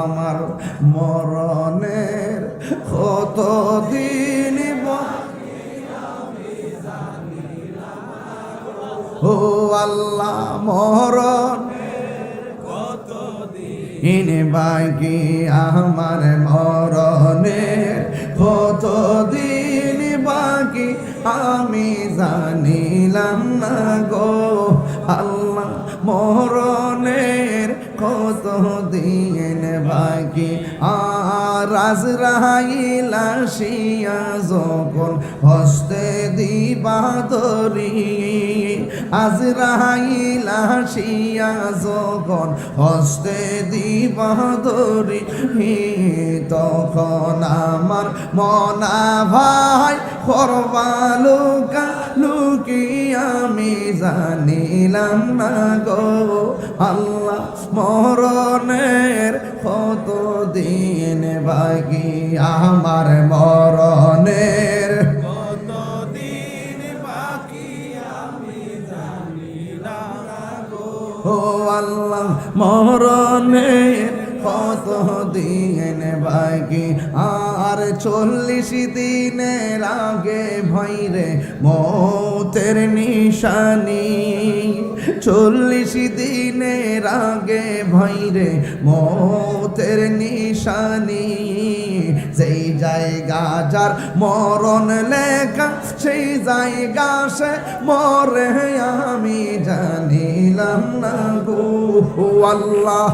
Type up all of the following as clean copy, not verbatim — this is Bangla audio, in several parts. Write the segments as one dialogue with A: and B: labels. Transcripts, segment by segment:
A: আমার মরণের কত দিন ও আল্লাহ মরণ কত দিন বাকি আমার মরণের কত দিন বাকি আমি জানিলাম না গো আল্লাহ মরণের কত দিন বাকি আর আজরাইল আসিয়া যখন হস্তে দিবা ধরি আজরাইল আসিয়া যখন হস্তে দিবা ধরি তখন আমার মনা ভাই করবালুকা লুকি আমি জানিলাম না গো আল্লাহ মরণের কত দিন বাকি আমার মরণের কত দিন বাকি আমি জানিলাম না গো ও আল্লাহ মরণের কত দিন বাকি আর 40 দিনের আগে ভয়রে মৌতের নিশানি 40 দিনের আগে ভয়রে মৌতের নিশানি যেই জায়গা যার মরণ লেখা সেই জায়গা সে মরে আমি জানিলাম না গো আল্লাহ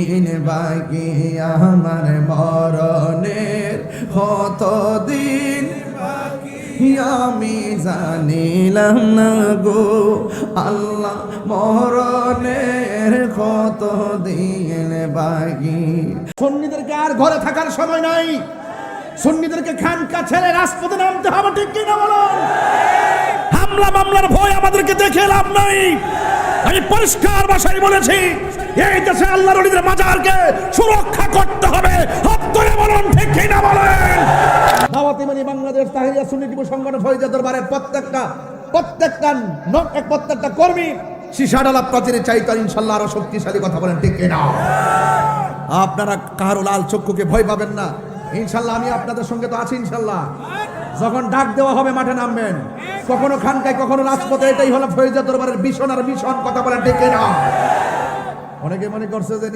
A: দিন বাকি আমার মরণের কত দিন বাকি আমি জানিলাম না গো আল্লাহ মরণের কত দিন বাকি সুন্নিদেরকে আর ঘরে থাকার সময় নাই সুন্নিদেরকে খানকা ছেড়ে রাজপথে নামতে হবে ঠিক কিনা বলুন হামলা মামলার ভয় আমাদেরকে দেখে লাভ নাই আমি পরিষ্কার ভাষায় বলেছি এই দেশে আল্লাহর ওলিদের মাজারকে সুরক্ষা করতে হবে হাত ধরে বলুন ঠিক কিনা বলেন দাওয়াত ইমানি বাংলাদেশ তাহিরিয়া সুন্নি যুব সংগঠন ফরিদা দরবারের প্রত্যেকটা কর্মী শিশাডালা প্রাচীরে চাইতো ইনশাআল্লাহ আরো শক্তিশালী কথা বলেন ঠিক কিনা আপনারা কারো লাল চক্ষুকে ভয় পাবেন না ইনশাআল্লাহ আমি আপনাদের সঙ্গে তো আছি ইনশাআল্লাহ যখন ডাক দেওয়া হবে মাঠে নামবেন কখনো খানকায় কখনো রাজপথে এটাই হলো ফরিদা দরবারের মিশন আর মিশন কথা বলেন ঠিক কিনা অনেকে মনে করছে যে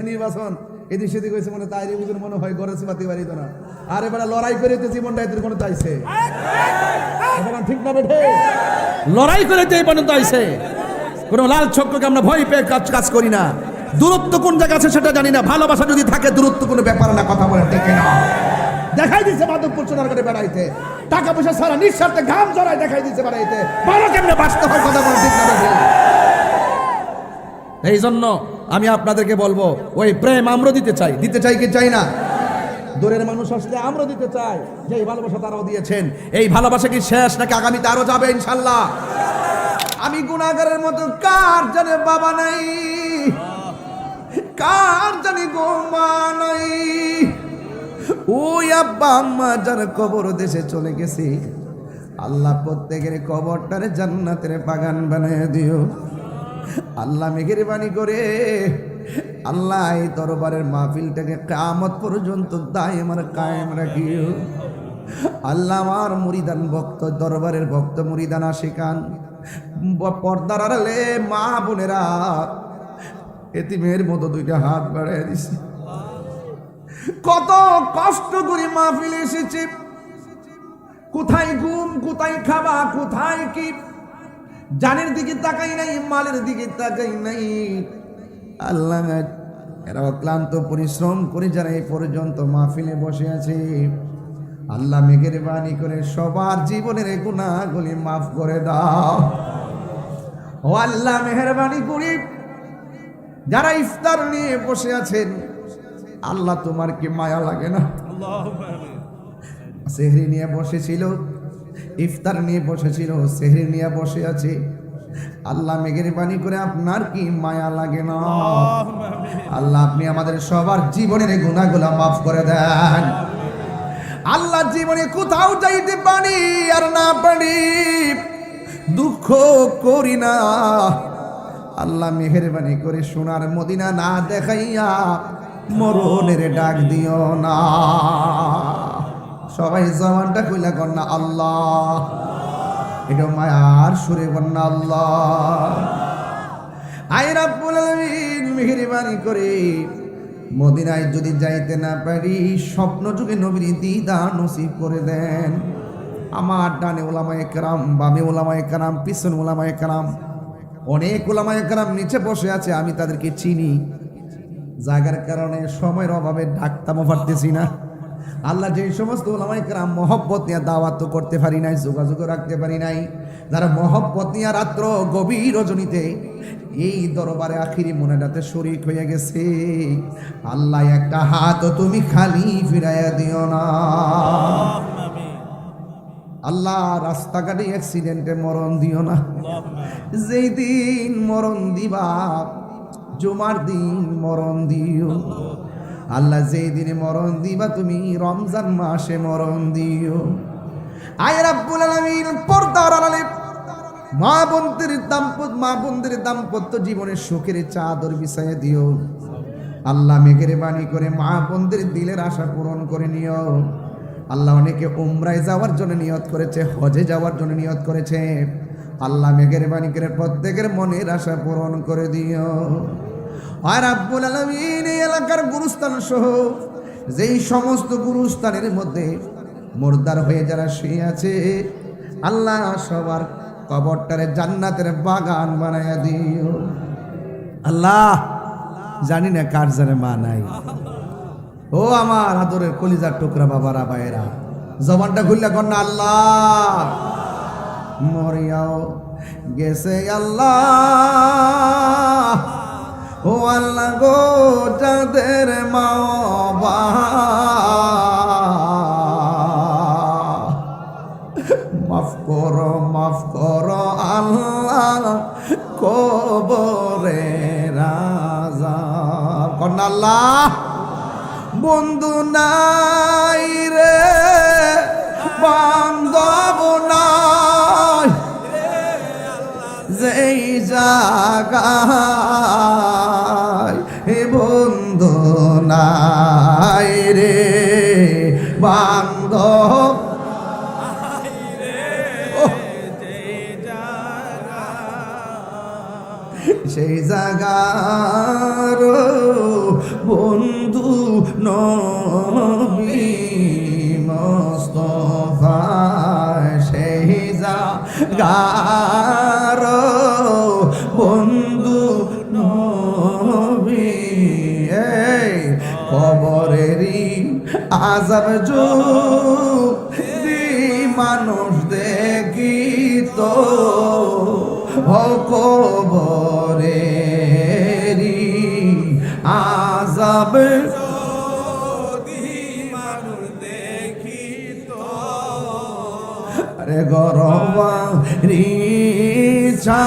A: নির্বাচন এদিক সেদিক হয়েছে মনে তাই মনে হয় ঘরে পাতি বাড়িত না আর এবার লড়াই করে জীবনটা এদের কোনো চাইছে ঠিক না বেঠে লড়াই করে এই পর্যন্ত আইছে কোনো লাল চক্ষুকে আমরা ভয় পেয়ে কাজ করি না দূরত্ব কোন জায়গা আছে সেটা জানি না ভালোবাসা যদি থাকে দূরত্ব কোনো ব্যাপার না কথা বলে ঠিক না দেখাই দিচ্ছে মাধবপুর সোনার করে বেড়াইতে টাকা পয়সা সারা নিঃস্বার্থে ঘাম জড়াই দেখাই দিচ্ছে বেড়াইতে ভালো কেমনে বাঁচতে হয় কথা বলে ঠিক না এই জন্য আমি আপনাদেরকে বলবো ওই প্রেম আমরা দিতে চাই কি চাই না দূরের মানুষ আসলে আমরা দিতে চাই যে ভালোবাসা তারাও দিয়েছেন এই ভালোবাসা কি শেষ নাকি আগামীতে আরো যাবে ইনশাআল্লাহ আমি গুনাহগারের মতো কার জানে বাবা নাই কার জানি গো মা নাই ওই আব্বা আম্মা যার কবর দেশে চলে গেছে আল্লাহ প্রত্যেকের কবরটারে জান্নাতের বাগান বানায় দিও আল্লাহ মেহেরবানি করে আল্লাহ এই দরবারের মাহফিলটাকে কিয়ামত পর্যন্ত দায়েমার কায়েম রাখিও আল্লাহ আমার মুরিদান ভক্ত দরবারের ভক্ত মুরিদান আশিকান পর্দার আড়ালে মা বোনেরা এতিমের মতো দুইটা হাত বাড়ায় দিছে কত কষ্ট করে মাহফিলে এসেছে কোথায় ঘুম কোথায় খাওয়া কোথায় কি জানের দিকে তাকাই নাই মালের দিকে তাকাই নাই আল্লাহ এরা অক্লান্ত পরিশ্রম করে যারা এই পর্যন্ত মাহফিলে বসে আছে আল্লাহ মেহেরবানি করে সবার জীবনের গুনাহগুলি মাফ করে দাও ও আল্লাহ মেহেরবানি করে যারা ইফতার নিয়ে বসে আছেন আল্লাহ তোমার কি মায়া লাগে না সেহরি নিয়ে বসেছিল ইফতার নিয়ে বসেছিল সেহরি নিয়ে বসে আছে আল্লাহ মেহেরবানি করে আপনার কি মায়া লাগে না আল্লাহ আপনি আমাদের সবার জীবনের গুনাহগুলো মাফ করে দেন আল্লাহ জীবনে কোথাও যাইতে পারি আর না পারি দুঃখ করি না আল্লাহ মেহেরবানি করে সোনার মদিনা না দেখাইয়া মরণের ডাক দিও না। সবাই জবানটা কইলা কন্যা আল্লাহ, এটা মায়ার সুরে কন্যা আল্লাহ। আয় রাব্বুল আলামিন মেহেরবানি করে মদিনায় যদি যাইতে না পারি স্বপ্ন যুগে নবীর দিদার নসিব করে দেন। আমার ডানে ওলামায়ে কেরাম, বামে ওলামায়ে কেরাম, পিছনে ওলামায়ে কেরাম, অনেক ওলামায়ে কেরাম নিচে বসে আছে, আমি তাদেরকে চিনি। জায়গার কারণে সময়ের অভাবে ডাকতামও পারতেছি না। আল্লাহ যে সমস্ত ওলামায়ে কেরাম মহব্বত নিয়ে দাওয়াত করতে পারি নাই, যোগাযোগ রাখতে পারি নাই, যারা মহব্বত নিয়ে রাত্র গভীর রজনীতে এই দরবারে আখিরি মোনাজাতে শরীক হয়ে গেছে, আল্লাহ একটা হাত তুমি খালি ফিরাইয়া দিও না। আল্লাহ রাস্তাঘাটে অ্যাক্সিডেন্টে মরণ দিও না। যেই দিন মরণ দিবা জুমার দিন মরণ দিও আল্লাহ, যেই দিনে মরণ দিবা তুমি রমজান মাসে মরণ দিও। আয় রাব্বুল আলামিন পর্দার আড়ালে মা বোনদের দাম্পত্য জীবনের সুখের চাদর বিছাইয়া দিও। আল্লাহ মেঘের বাণী করে মা বোনদের দিলের আশা পূরণ করে নিও। আল্লাহ অনেকে উমরায় যাওয়ার জন্য নিয়ত করেছে, হজে যাওয়ার জন্য নিয়ত করেছে, আল্লাহ মেঘের বাণী করে প্রত্যেকের মনের আশা পূরণ করে দিও। আর রাব্বুল আলামিন এই এলাকার গুরুস্থান সহ যেই সমস্ত গুরুস্থানের মধ্যে মুর্দার হয়ে যারা শুয়ে আছে, আল্লাহ সবার কবরটারে জান্নাতের বাগান বানায়া দিও। আল্লাহ জানি না কার জানে মা নাই। ও আমার আদরের কলিজার টুকরা বাবারা ভাইয়েরা, জবানটা খুললে কন্যা আল্লাহ। মরিয়াও গেছে আল্লাহ, ও আল্লাহ গো যাদের মা বাবা মাফ করো আল্লাহ কবরে রাজা কন্যা আল্লাহ। বন্ধু নাই রে বান্ধব নাই, যেই জায়গায় বন্ধু নাই রে বান্ধব, সেই জায়গার বন্ধু নবী মুস্তাফা, সেই জায়গার বন্ধু নবী। কবরেরই আযাব যদি মানুষ দেখিত, কবরেরই আযাব যদি মানুষ দেখিত, আরে গরবা রিচা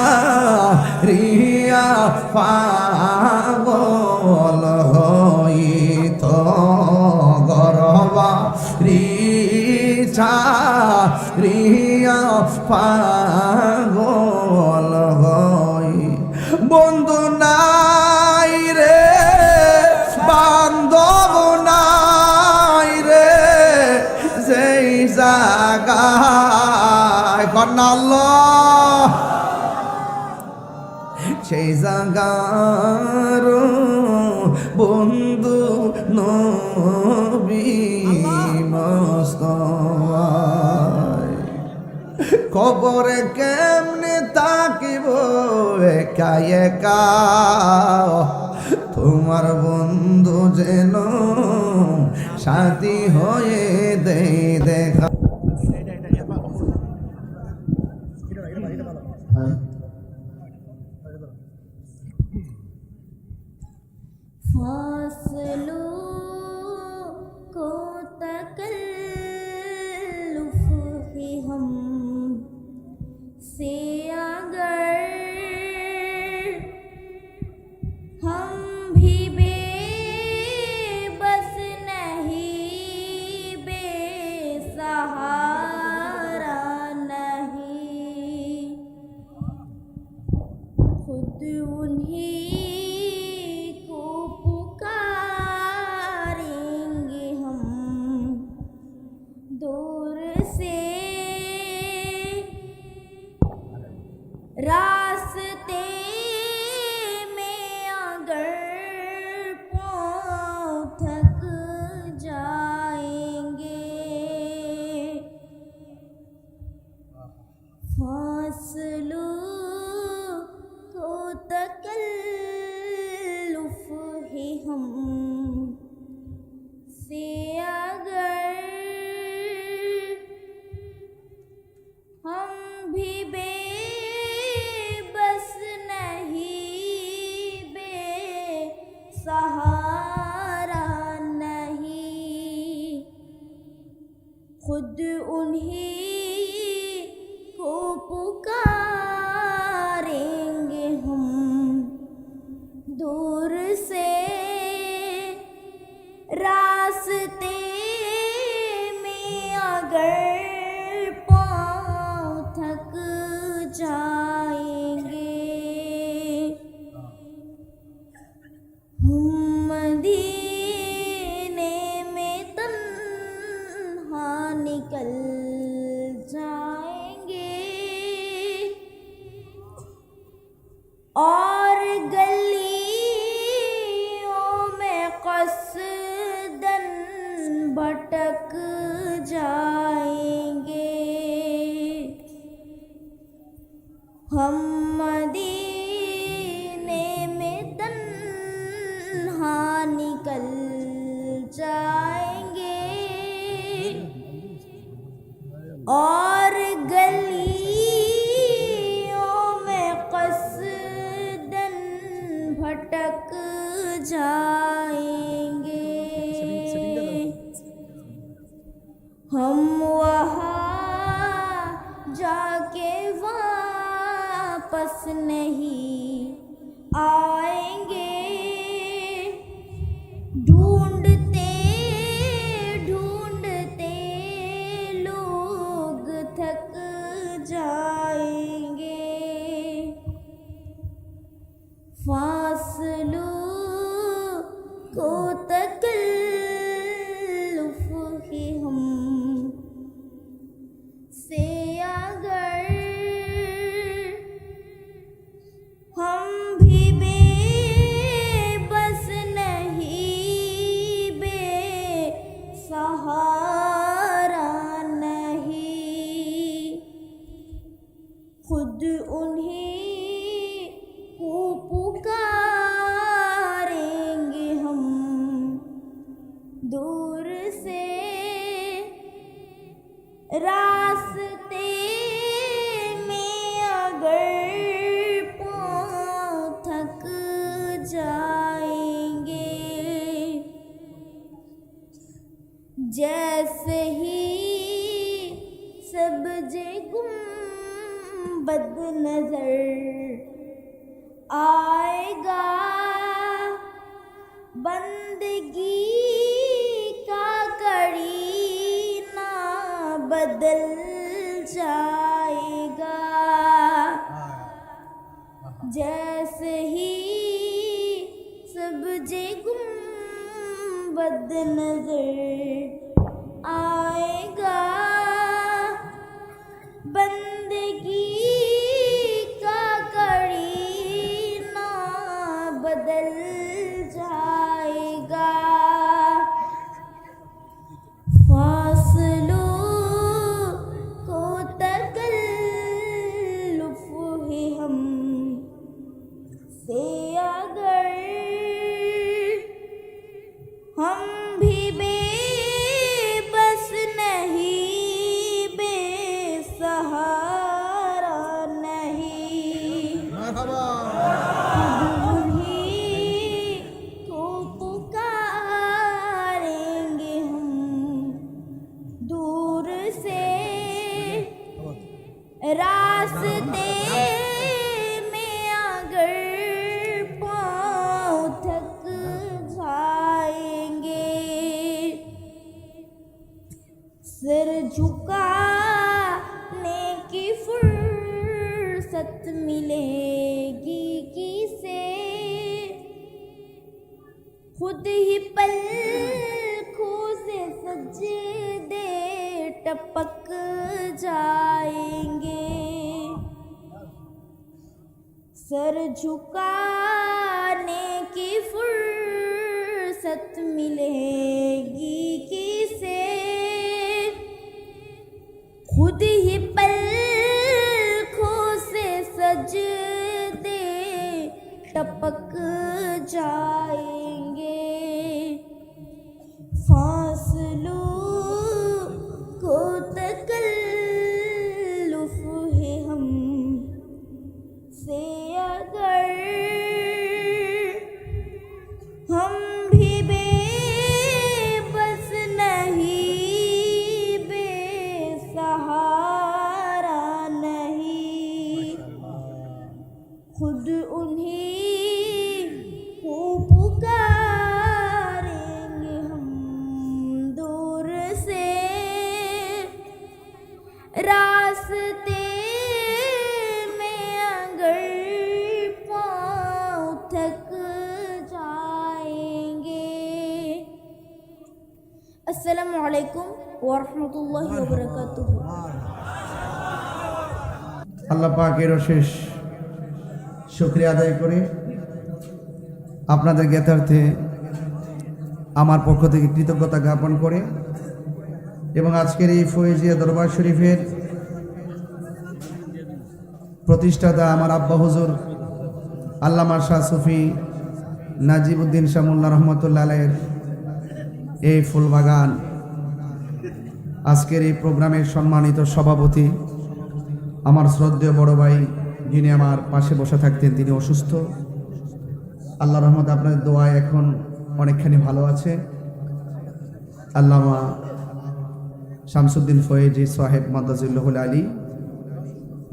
A: রিয়া পাগল হইত, গরবা রিচা রিয়া পাগল হই। বন্ধু নাই রে বান্ধব নাই রে, যেই জায়গায় কন্যা আল্লাহ, সেই জায়গার বন্ধু নবী মুস্তাফা। কবরে কেমনে তাকিব একা একা, তোমার বন্ধু যেন সাথী হয়ে দেই দেখা।
B: फासलों को तकल्लुफ है हम से, अगर हम भी बेबस नहीं, बेसहारा नहीं, खुद खुद उन्हीं को पुकारेंगे हम दूर से रास्ते में अगर पाँव थक जाएंगे हम मदीने में तन्हा निकल जाएंगे और गलियों में कसदन भटक जाएंगे हम मदीने में तन्हा निकल जाएंगे और गलियों में कसदन भटक जाएंगे हम वहाँ जाके वापस नहीं आएंगे ढूंढते ढूंढते लोग थक जाएंगे फासलों को तकल्लुफ़ ही हम से अगर हम भी बेबस नहीं बेसहारा नहीं खुद उन्हीं को पुकारेंगे हम दूर से रास्ते में अगर पाँव थक जाएंगे जैसे ही सब्ज़े गुंबद नजर आएगा बंदगी का करीना बदल जाएगा जैसे ही सब्ज़े गुंबद नजर आएगा बंदगी का करीना बदल जाएगा फासलों को तकल्लुफ़ ही हम से अगर हम भी बेबस नहीं बेसहारा नहीं उन्हीं को पुकारेंगे हम दूर से रास्ते में अगर पाँव थक जाएंगे सिर झुकाने की फुर्सत मिलेगी किसे खुद ही पलकों से सजदे टपक जाएंगे सर झुकाने की फुर्सत मिलेगी किसे खुद ही पलकों से सजदे टपक जाएंगे फासलों को तकल्लुफ़ है हम से अगर हम भी बेबस नहीं बे আসসালামু আলাইকুম ওয়া রাহমাতুল্লাহি ওয়া বারাকাতুহু।
A: আল্লাহ পাকের অশেষ শুকরিয়া আদায় করে আপনাদের জ্ঞাতার্থে আমার পক্ষ থেকে কৃতজ্ঞতা জ্ঞাপন করে এবং আজকের এই ফয়েজিয়া দরবার শরীফের প্রতিষ্ঠাতা আমার আব্বা হুজুর আল্লামা শাহ সুফি নাজিবউদ্দিন শাহ মোল্লা রহমতুল্লাহ আলাইহির এই ফুলবাগান আজকের এই প্রোগ্রামের সম্মানিত সভাপতি আমার শ্রদ্ধেয় বড় ভাই, যিনি আমার পাশে বসে থাকতেন, তিনি অসুস্থ। আল্লাহ রহমত আপনাদের দোয়ায় এখন অনেকখানি ভালো আছে। আল্লামা শামসুদ্দিন ফয়েজি সাহেব মাদ্দাজিল্লাহুল আলী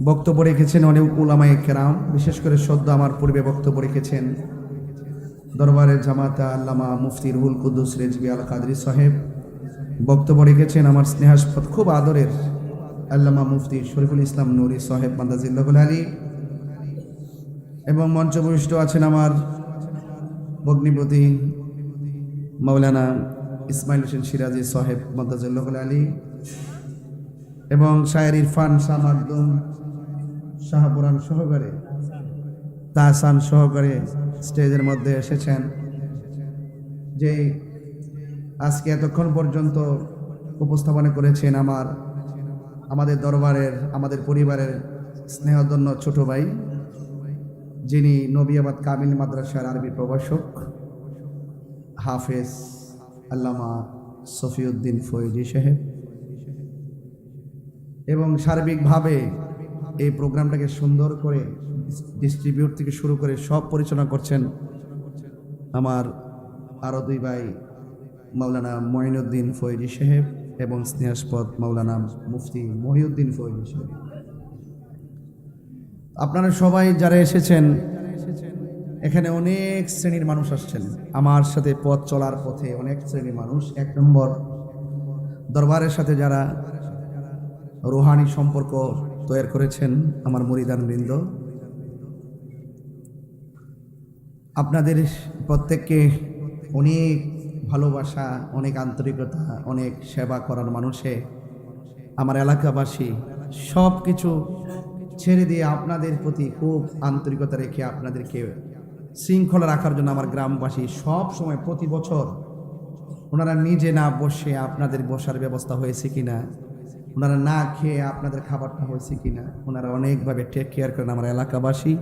A: বক্তব্য রেখেছেন অনেক উলামায়ে কেরাম, বিশেষ করে সদ্য আমার পূর্বে বক্তব্য রেখেছেন দরবারের জামাতা আল্লামা মুফতি রুহুল কুদ্দুস রেজভী আল কাদরি সাহেব। বক্তব্য রেখেছেন আমার স্নেহাস্পদ খুব আদরের আল্লামা মুফতি শরীফুল ইসলাম নুরি সাহেব মাদ্দাজিল্লাহুল আলী, এবং মঞ্চভূষ্ট আছেন আমার ভগ্নিপতি মাওলানা ইসমাইল হোসেন সিরাজি সাহেব মাদ্দাজিল্লাহুল আলী, এবং শায়ের ইরফান শাহ মাকদুম শাহপুরান সহকারে তাহসান সহকারে স্টেজের মধ্যে এসেছেন, যে আজকে এতক্ষণ পর্যন্ত উপস্থাপনা করেছেন আমাদের দরবারের, আমাদের পরিবারের স্নেহধন্য ছোট ভাই, যিনি নবিয়াবাদ কামিল মাদ্রাসার আরবি প্রভাষক হাফেজ আল্লামা সফিউদ্দিন ফয়েজি সাহেব, এবং সার্বিকভাবে এই প্রোগ্রামটাকে সুন্দর করে ডিস্ট্রিবিউট থেকে শুরু করে সব পরিচালনা করছেন আমার আরও দুই ভাই মাওলানা মঈনুদ্দিন ফয়েজি সাহেব এবং স্নেহাস্পদ মাওলানা মুফতি মহিউদ্দিন ফয়েজি সাহেব। আপনারা সবাই যারা এসেছেন, এখানে অনেক শ্রেণীর মানুষ আসছেন। আমার সাথে পথ চলার পথে অনেক শ্রেণীর মানুষ। এক নম্বর, দরবারের সাথে যারা রুহানি সম্পর্ক তৈরি করেছেন, আমার মুরিদান বৃন্দ, আপনাদের প্রত্যেককে অনেক ভালোবাসা, অনেক আন্তরিকতা, অনেক সেবা করার মানুষে আমার এলাকাবাসী সব কিছু ছেড়ে দিয়ে আপনাদের প্রতি খুব আন্তরিকতা রেখে আপনাদেরকে শৃঙ্খলা রাখার জন্য আমার গ্রামবাসী সব সময় প্রতি বছর ওনারা নিজে না বসে আপনাদের বসার ব্যবস্থা হয়েছে কিনা, ওনারা না খেয়ে আপনাদের খাবারটা হয়েছে কিনা, ওনারা অনেকভাবে টেক কেয়ার করেন আমার এলাকাবাসী।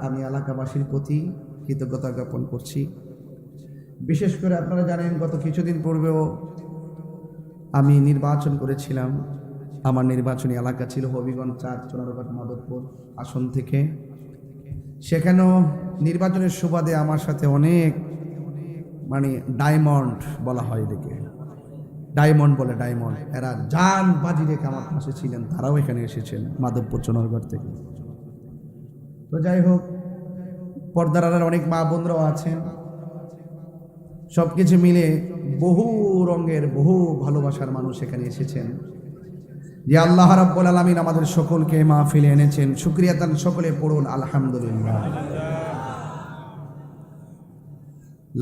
A: আমি এলাকাবাসীর প্রতি কৃতজ্ঞতা জ্ঞাপন করছি। বিশেষ করে আপনারা জানেন, গত কিছুদিন পূর্বেও আমি নির্বাচন করেছিলাম। আমার নির্বাচনী এলাকা ছিল হবিগঞ্জ 4 চোনারঘাট মাধবপুর আসন থেকে। সেখানেও নির্বাচনের সুবাদে আমার সাথে অনেক ডায়মন্ড বলা হয়, এদিকে ডায়মন্ড বলে, ডায়মন্ড, এরা জান বাজি রেখে আমার পাশে ছিলেন, তারাও এখানে এসেছেন মাধবপুর চোনারঘাট থেকে। তো যাই হোক, পর্দার আড়ালে অনেক মা বোনরাও আছেন। সব কিছু মিলে বহু রঙের, বহু ভালোবাসার মানুষ এখানে এসেছেন। যে আল্লাহ রাব্বুল আলামিন আমাদের সকলকে মাহফিলে এনেছেন, শুকরিয়া তান সকলে পড়ুন আলহামদুলিল্লাহ।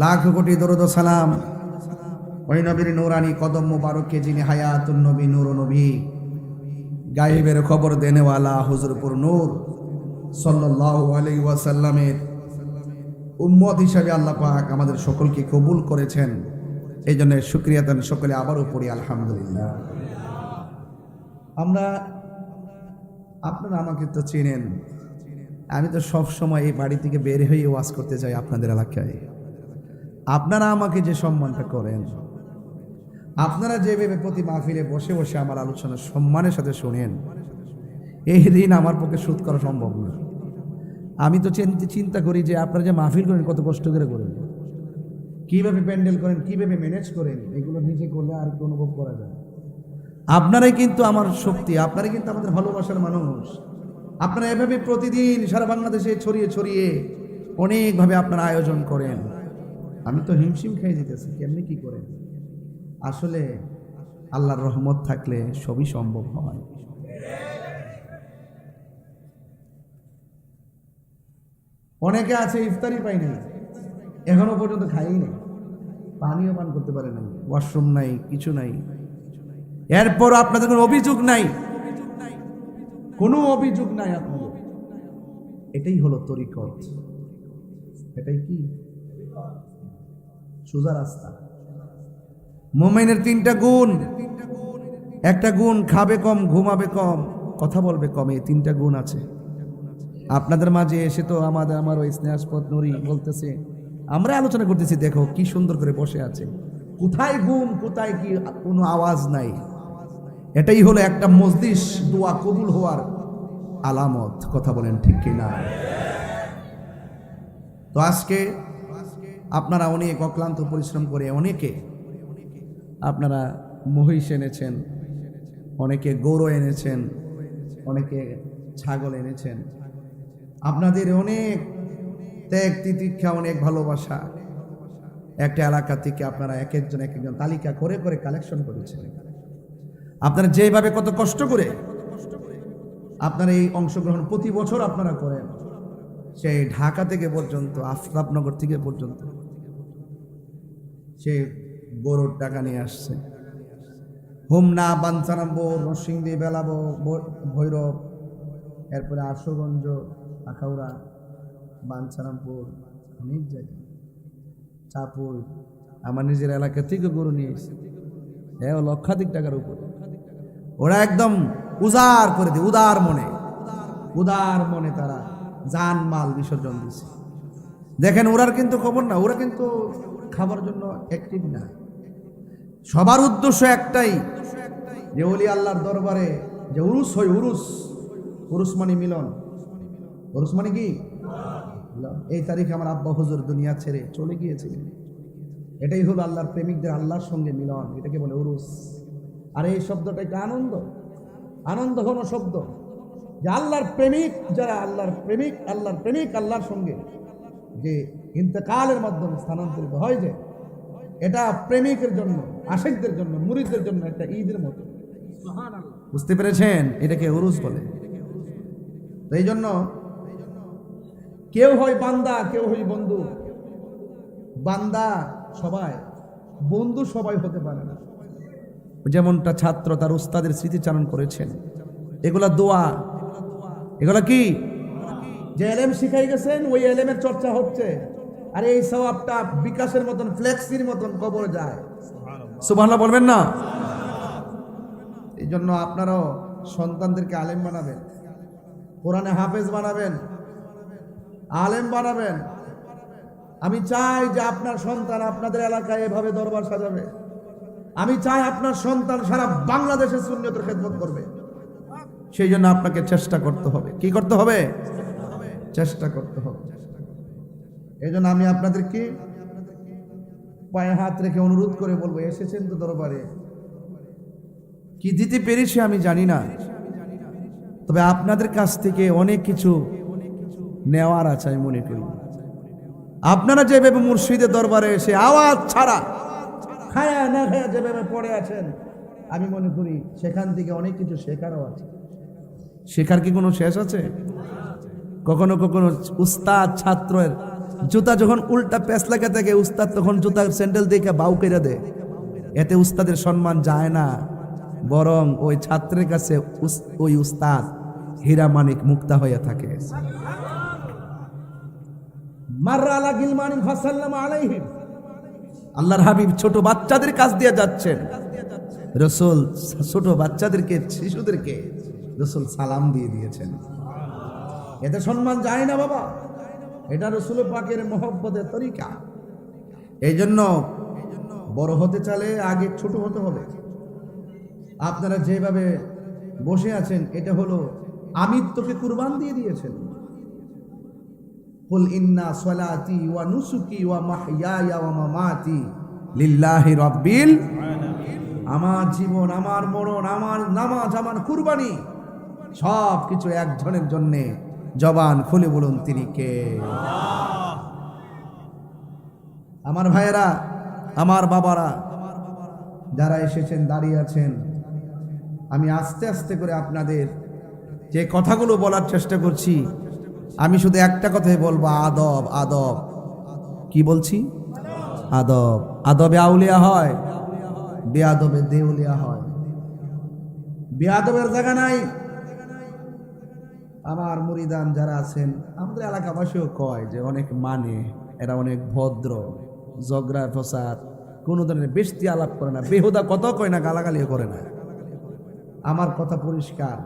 A: লাখ কোটি দরুদ ও সালাম ওই নবীর নূরানি কদম মুবারককে, যিনি হায়াতুন নবী, নূর নবী, গায়েবের খবর দেনেওয়ালা হুজুরপুর নূর সাল্লাল্লাহু আলাইহি ওয়াসাল্লামের উম্মত হিসাবে আল্লাহ পাক আমাদের সকলকে কবুল করেছেন। এই জন্য শুকরিয়া তান সকলে আবারও পড়ি আলহামদুলিল্লাহ। আপনারা আমাকে তো চেনেন, আমি তো সব সময় এই বাড়ি থেকে বের হয়ে ওয়াজ করতে যাই আপনাদের এলাকায়। আপনারা আমাকে যে সম্মানটা করেন, আপনারা যেভাবে প্রতি মাহফিলে বসে বসে আমার আলোচনা সম্মানের সাথে শোনেন, এই ঋণ আমার পক্ষে শোধ করা সম্ভব না। আমি তো চিন্তা করি যে আপনারা যে মাহফিল করেন কত কষ্ট করে করেন, কীভাবে প্যান্ডেল করেন, কীভাবে ম্যানেজ করেন, এগুলো নিজে করলে আর কি অনুভব করা যায়। আপনারাই কিন্তু আমার শক্তি, আপনারাই কিন্তু আমাদের ভালোবাসার মানুষ। আপনারা এভাবে প্রতিদিন সারা বাংলাদেশে ছড়িয়ে ছড়িয়ে অনেকভাবে আপনারা আয়োজন করেন। আমি তো হিমশিম খেয়ে যেতেছি, কেমনি কি করেন। আসলে আল্লাহর রহমত থাকলে সবই সম্ভব হয়। অনেকে আছে ইফতারি পাই নাই, এখনো পর্যন্ত খাই নাই। পানিও পান করতে পারে নাই, ওয়াশরুম নাই, কিছু নাই। এরপর আপনাদের কোনো অভিযোগ নাই, কোনো অভিযোগ নাই আপনাদের। এটাই হলো তরিকত। এটাই কি সোজা রাস্তা। মুমিনের তিনটা গুণ। একটা গুণ, খাবে কম, ঘুমাবে কম, কথা বলবে কম। এই তিনটা গুণ আছে আপনাদের মাঝে। এসে তো আমার ওই স্নেহাস্পদ নুরি বলতেছে, আমরা আলোচনা করতেছি, দেখো কি সুন্দর করে বসে আছে, কোথায় ঘুম, কোথায় কি, কোনো আওয়াজ নাই। এটাই হলো একটা মজলিস দোয়া কবুল হওয়ার আলামত। কথা বলেন ঠিক কিনা? তো আজকে আপনারা অনেক অক্লান্ত পরিশ্রম করে অনেকে আপনারা মহিষ এনেছেন, অনেকে গরু এনেছেন, অনেকে ছাগল এনেছেন। আপনাদের অনেক ত্যাগ তিতিক্ষা, অনেক ভালোবাসা। একটা এলাকা থেকে আপনারা এক একজন তালিকা করে করে কালেকশন করেছেন। আপনারা যেভাবে কত কষ্ট করে আপনারা এই অংশগ্রহণ প্রতি বছর আপনারা করেন, সেই ঢাকা থেকে পর্যন্ত, আফতাবনগর থেকে পর্যন্ত সে গরুর টাকা নিয়ে আসছে। হোমনা, বাঞ্ছারামপুর, নরসিংদী, বেলাবো, ভৈরব, এরপরে আশুগঞ্জ, আখাউড়া, বাঞ্ছারামপুর, অনেক জায়গায়, চাপুর, আমার নিজের এলাকা থেকে গরু নিয়ে এসেছে। লক্ষাধিক টাকার উপরে ওরা একদম উজাড় করে দিয়ে উদার মনে তারা জান মাল বিসর্জন দিচ্ছে। দেখেন, ওরার কিন্তু খবর না, ওরা কিন্তু খাবার জন্য অ্যাক্টিভ না। সবার উদ্দেশ্য একটাই, যে ওলি আল্লাহর দরবারে যে উরুস হয়, উরুস মানে মিলন। উরুস মানে কি? এই তারিখে আমার আব্বা হুজুর দুনিয়া ছেড়ে চলে গিয়েছিলেন। এটাই হলো আল্লাহর প্রেমিকদের আল্লাহর সঙ্গে মিলন, এটাকে বলে উরুস। আর এই শব্দটা একটা আনন্দ ঘন শব্দ, যে আল্লাহর প্রেমিক যারা, আল্লাহর প্রেমিক আল্লাহর সঙ্গে যে ইন্তেকালের মাধ্যমে স্থানান্তরিত হয়, যে এটা প্রেমিকের জন্য, আশিকদের জন্য, মুরিদদের জন্য একটা ঈদের মতো। বুঝতে পেরেছেন? এটাকে উরুস বলে। তো এই জন্য কেউ হয় বান্দা, কেউ হয় বন্ধু। বান্দা সবাই, বন্ধু সবাই হতে পারে না। যেমনটা ছাত্র তার উস্তাদের স্মৃতিচারণ করেছেন, এগুলা দোয়া, এগুলা কি, যে এলেম শিখাই গেছেন ওই এলেমের চর্চা হচ্ছে, আর এই সওয়াবটা বিকাশের মতন, ফ্লেক্সির মতন কবর যায়। সুবহানাল্লাহ বলবেন না? এই জন্য আপনারাও সন্তানদেরকে আলেম বানাবেন, কোরআনে হাফেজ বানাবেন, আলেম বানাবেন। আমি চাই যে আপনার সন্তান আপনাদের এলাকায় এভাবে দরবার সাজাবে। আমি চাই আপনার সন্তান সারা বাংলাদেশে সুন্নিয়তের খেদমত করবে। সেই জন্য আপনাকে চেষ্টা করতে হবে। কি করতে হবে? চেষ্টা করতে হবে। এই জন্য আমি আপনাদেরকে পায়ে হাত রেখে অনুরোধ করে বলবো, এসেছেন তো দরবারে, কি দিতে পেরেছি আমি জানি না, তবে আপনাদের কাছ থেকে অনেক কিছু নেওয়ার আছে আমি মনে করি। আপনারা যেভাবে মুর্শিদের দরবারে এসে আওয়াজ ছাড়া খায়া না খায়া যেভাবে পড়ে আছেন, আমি মনে করি সেখান থেকে অনেক কিছু শেখারও আছে। শেখার কি কোনো শেষ আছে? কখনো কখনো উস্তাদ ছাত্রের জুতা যখন উল্টা প্যাঁচ লাগা থাকে, উস্তাদ তখন জুতার স্যান্ডেল দেখে বাউ কেড়ে দেয়। এতে উস্তাদের সম্মান যায় না, বরং ওই ছাত্রের কাছে ওই উস্তাদ হীরা মানিক মুক্তা হয়ে থাকে। মাররা আলা গিলমানিন ফাসাল্লামা আলাইহিম, আল্লাহর হাবিব ছোট বাচ্চাদের কাছ দিয়ে যাচ্ছেন। রাসূল ছোট বাচ্চাদেরকে, শিশুদেরকে রাসূল সালাম দিয়ে দিয়েছেন। এতে সম্মান যায় না বাবা, এটা রাসূল পাকের মহব্বতের তরিকা। এই জন্য বড় হতে চাইলে আগে ছোট হতে হবে। আপনারা যেভাবে বসে আছেন, এটা হলো আমিত্বকে কুরবান দিয়ে দিয়েছেন। কুল ইন্না সলাতি ওয়া নুসুকি ওয়া মাহইয়ায়া ওয়া মামাতি লিল্লাহি রাব্বিল আলামিন। আমার জীবন, আমার মরণ, আমার নামাজ, আমার কুরবানি সব কিছু একজনের জন্য। জবান খুলে বলুন, তিনি কে? আমার ভাইয়েরা, আমার বাবারা যারা এসেছেন, দাঁড়িয়ে আছেন, আমি আস্তে আস্তে করে আপনাদের যে কথাগুলো বলার চেষ্টা করছি, আমি শুধু একটা কথাই বলবো, আদব। আদব। কি বলছি? আদব। আদবে আউলিয়া হয়, বেয়াদবে দেউলিয়া হয়। বেয়াদবের জায়গা নাই। আমার মুরিদান যারা আছেন, আমাদের এলাকাবাসীও কয় যে অনেক মানে, এরা অনেক ভদ্র, ঝগড়া ফসাদ, কোনো ধরনের বেশি আলাপ করে না, বেহুদা কত কয় না, গালাগালিও করে না। আমার কথা পরিষ্কার,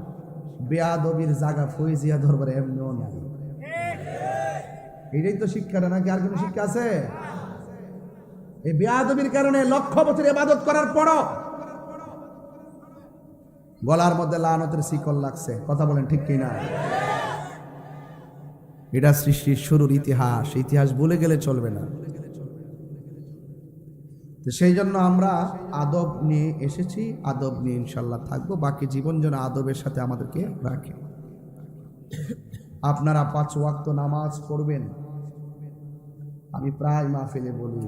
A: বেয়াদবির জায়গা ফৈজিয়া দরবারে এমনিও নাই। এটাই তো শিক্ষাটা, নাকি আর কোনো শিক্ষা আছে? এই বেয়াদবির কারণে লক্ষ বছর ইবাদত করার পরও গলার মধ্যে লানতের শিকল লাগছে। কথা বলেন ঠিক কিনা? এটা সৃষ্টির শুরুর ইতিহাস, ইতিহাস ভুলে গেলে চলবে না। তো সেই জন্য আমরা আদব নিয়ে এসেছি, আদব নিয়ে ইনশাল্লাহ থাকবো। বাকি জীবন যেন আদবের সাথে আমাদেরকে রাখে। আপনারা 5 ওয়াক্ত নামাজ পড়বেন। আমি প্রায় মাহফিলে বলি,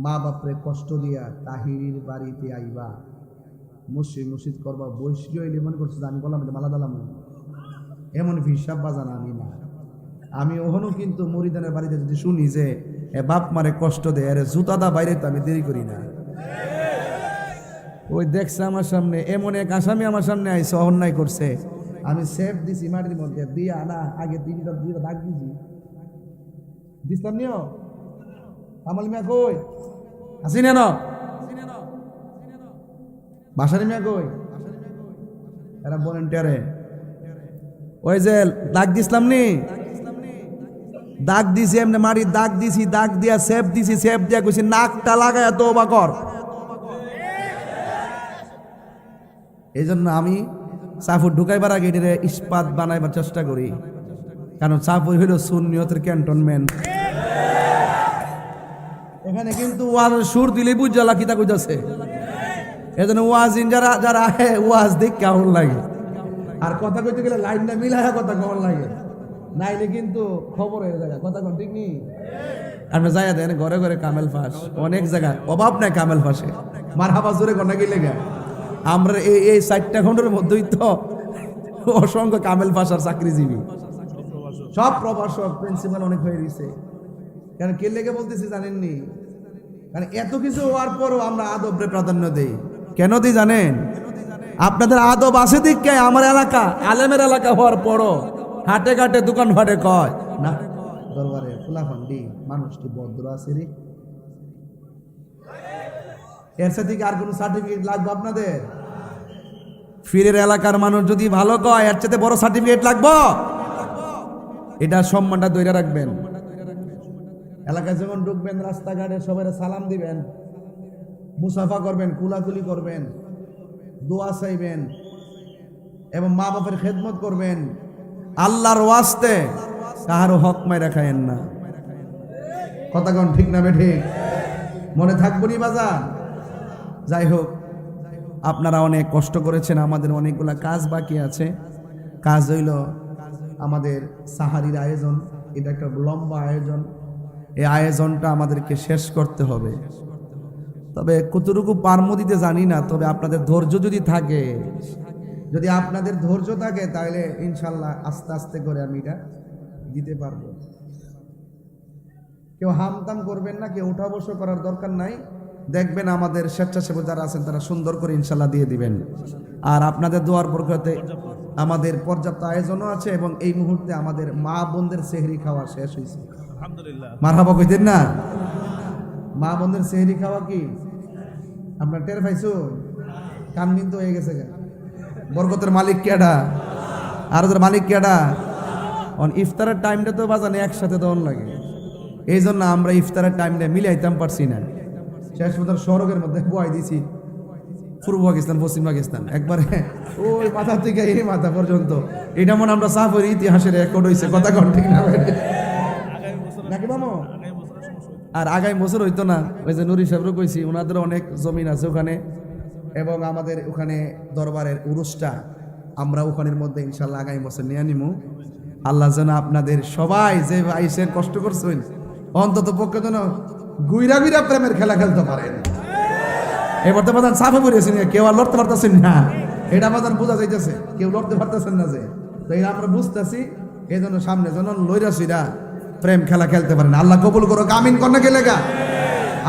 A: মা বাপরে কষ্ট দিয়া তাহিরির বাড়িতে আইবা, মসজিদ করবা, বৈশি হইলে মনে করছে আমি বললাম মালা দালাম, এমন হিসাব বাজান আমি না। আমি ওখানো কিন্তু মুরিদানের বাড়িতে যদি শুনি যে বাপ মারে কষ্ট দেয়, আরে জুতাদা বাইরে, তো আমি দেরি করি না। ওই দেখছে আমার সামনে এমন এক আসামি আমার সামনে আইসে, অন্যায় করছে, আমি সেফ দিছি মাটির মধ্যে দিয়া না, আগে দুইটা দাগ দিছিলাম নিও। কামাল মিয়া কই আসি না, বাসারি মিয়া কই, এরা ভলেন্টিয়ারে। ওই যে দাগ দিছিলাম নি, দাগ দিছি এমনি মারি, দাগ দিছি, দাগ দিয়া সেফ দিছি, সেফ দিয়া কইছি নাকটা লাগায় তওবা কর। এই জন্য আমি সাফুর ঢুকাইবার আগে এটারে ইস্পাত বানাইবার চেষ্টা করি, কারণ সাফুর হইল সুন্নিয়তের ক্যান্টনমেন্ট। এখানে কিন্তু ওয়াজের সুর দিলে বুঝলা কিতা কইতাছে। এজন্য ওয়াজিন যারা যারা আহে, ওয়াজ দেখ কেমন লাগে, আর কথা কইতে গেলে লাইনটা মিলায়া কথা কেমন লাগে, নাইলে কিন্তু খবর হয়ে যায়। কথা কোন ঠিক নেই? আপনি যাই দেন ঘরে ঘরে কামেল ফাঁস, অনেক জায়গায় অভাব নাই কামেল ফাঁসে। মারহাবা জোরে কন্যা গেলে গা, আমরা এই 4টা খণ্ডের মধ্যেই তো অসংখ্য কামেল ফাঁসার চাকরিজীবী, সব প্রভাষক, প্রিন্সিপাল অনেক হয়ে গেছে। কারণ কে লেগে বলতেছি জানেননি? কারণ এত কিছু হওয়ার পরও আমরা আদবরে প্রাধান্য দেই। কেন দিই জানেন? আপনাদের আদব আছে দিকে, আমার এলাকা আলেমের এলাকা হওয়ার পরও হাটে ঘাটে দোকান ফাটে কয় না, দরবারে ফুলাফান্ডি মানুষটি ভদ্র আছে রে। এর সাথে আর কোনো সার্টিফিকেট লাগবে আপনাদের? ফিরের এলাকার মানুষ যদি ভালো কয়, এর চাইতে বড় সার্টিফিকেট লাগবে? এটা সম্মানটা ধরে রাখবেন। এলাকায় যখন ঢুকবেন, রাস্তাঘাটে সবাই সালাম দিবেন, মুসাফা করবেন, কুলাকুলি করবেন, দোয়া চাইবেন এবং মা বাপের খেদমত করবেন। আল্লাহর ওয়াস্তে কাহারও হক মাইরা খায়েন না। কথা কোন ঠিক না বেঠিক? মনে থাকবো নি বাজার? যাই হোক, আপনারা অনেক কষ্ট করেছেন, আমাদের অনেকগুলা কাজ বাকি আছে। কাজ হইল আমাদের সাহারির আয়োজন। এটা একটা লম্বা আয়োজন, এই আয়োজনটা আমাদেরকে শেষ করতে হবে। তবে কতটুকু পারমো দিতে জানি না, তবে আপনাদের ধৈর্য যদি থাকে, যদি আপনাদের ধৈর্য থাকে, তাহলে ইনশাল্লাহ আস্তে আস্তে করে আমি এটা দিতে পারবো। কেউ হামতাম করবেন না, কেউ উঠা বসা করার দরকার নাই। দেখবেন আমাদের স্বেচ্ছাসেবক যারা আছেন তারা সুন্দর করে ইনশাল্লাহ দিয়ে দিবেন। আর আপনাদের দোয়ার বরকতে আমাদের পর্যাপ্ত আয়োজনও আছে, এবং এই মুহূর্তে আমাদের মা বোনদের সেহরি খাওয়া শেষ হয়েছে। মারহাবা কইতেন না? মা বোনদের সেহরি খাওয়া কি আপনার টের পাইছো? কাম কিন্তু হয়ে গেছে। বরকতের মালিক কেডা? আর ওদের মালিক কেডা? ইফতারের টাইমটা তো বাজানে একসাথে দেওয়ান লাগে, এই জন্য আমরা ইফতারের টাইমটা মিলাইতাম পারছি না। শেষ পর্যন্ত সড়কের মধ্যে বয়াই দিছি, পূর্ব পাকিস্তান পশ্চিম পাকিস্তান, একবারে ওই মাথা থেকে এই মাথা পর্যন্ত। এটা মনে আমরা সাফের ইতিহাসের রেকর্ড হয়েছে। কথা কন ঠিক না নাকি মামো? আর আগামী বছর হইতো না, ওই যে নুরি সাহেবরও কইছি, ওনাদের অনেক জমিন আছে ওখানে, এবং আমাদের ওখানে দরবারের উরুসটা আমরা ওখানের মধ্যে ইনশাল্লাহ আগামী বছর নিয়ে নিমু। আল্লাহ যেন আপনাদের সবাই যে আইসেন কষ্ট করছেন, অন্তত পক্ষে যেন গুইরা গুইরা প্রেমের খেলা খেলতে পারেন। এবার তো বাদান সাফে পড়েছেন, কেউ আর লড়তে পারতেছেন না, এটা বাদান বোঝা যাইতেছে, কেউ লড়তে পারতেছেন না, যে তো এটা আমরা বুঝতেছি। এই জন্য সামনে যেন লইরা সুইরা প্রেম খেলা খেলতে পারেন। আল্লাহ কবুল করো, আমিন কন্যা গেলে গা।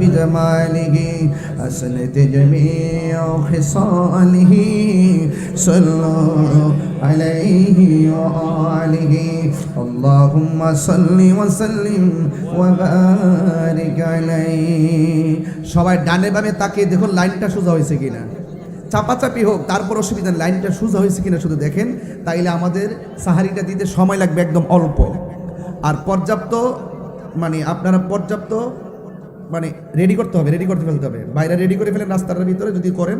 A: بجماله حسنت جميع خصاله صلوا عليه وآله اللهم صل وسلم وبارك عليه সবাই ডানে বামে তাকিয়ে দেখুন লাইনটা সোজা হয়েছে কিনা চাপাচাপি হোক তারপর অসুবিধা নেই লাইনটা সোজা হয়েছে কিনা শুধু দেখেন তাইলে আমাদের সাহারিটা দিতে সময় লাগবে একদম অল্প আর পর্যাপ্ত মানে আপনারা পর্যাপ্ত মানে রেডি করতে হবে রেডি করতে ফেলতে হবে বাইরে রেডি করে ফেলেন রাস্তার ভিতরে যদি করেন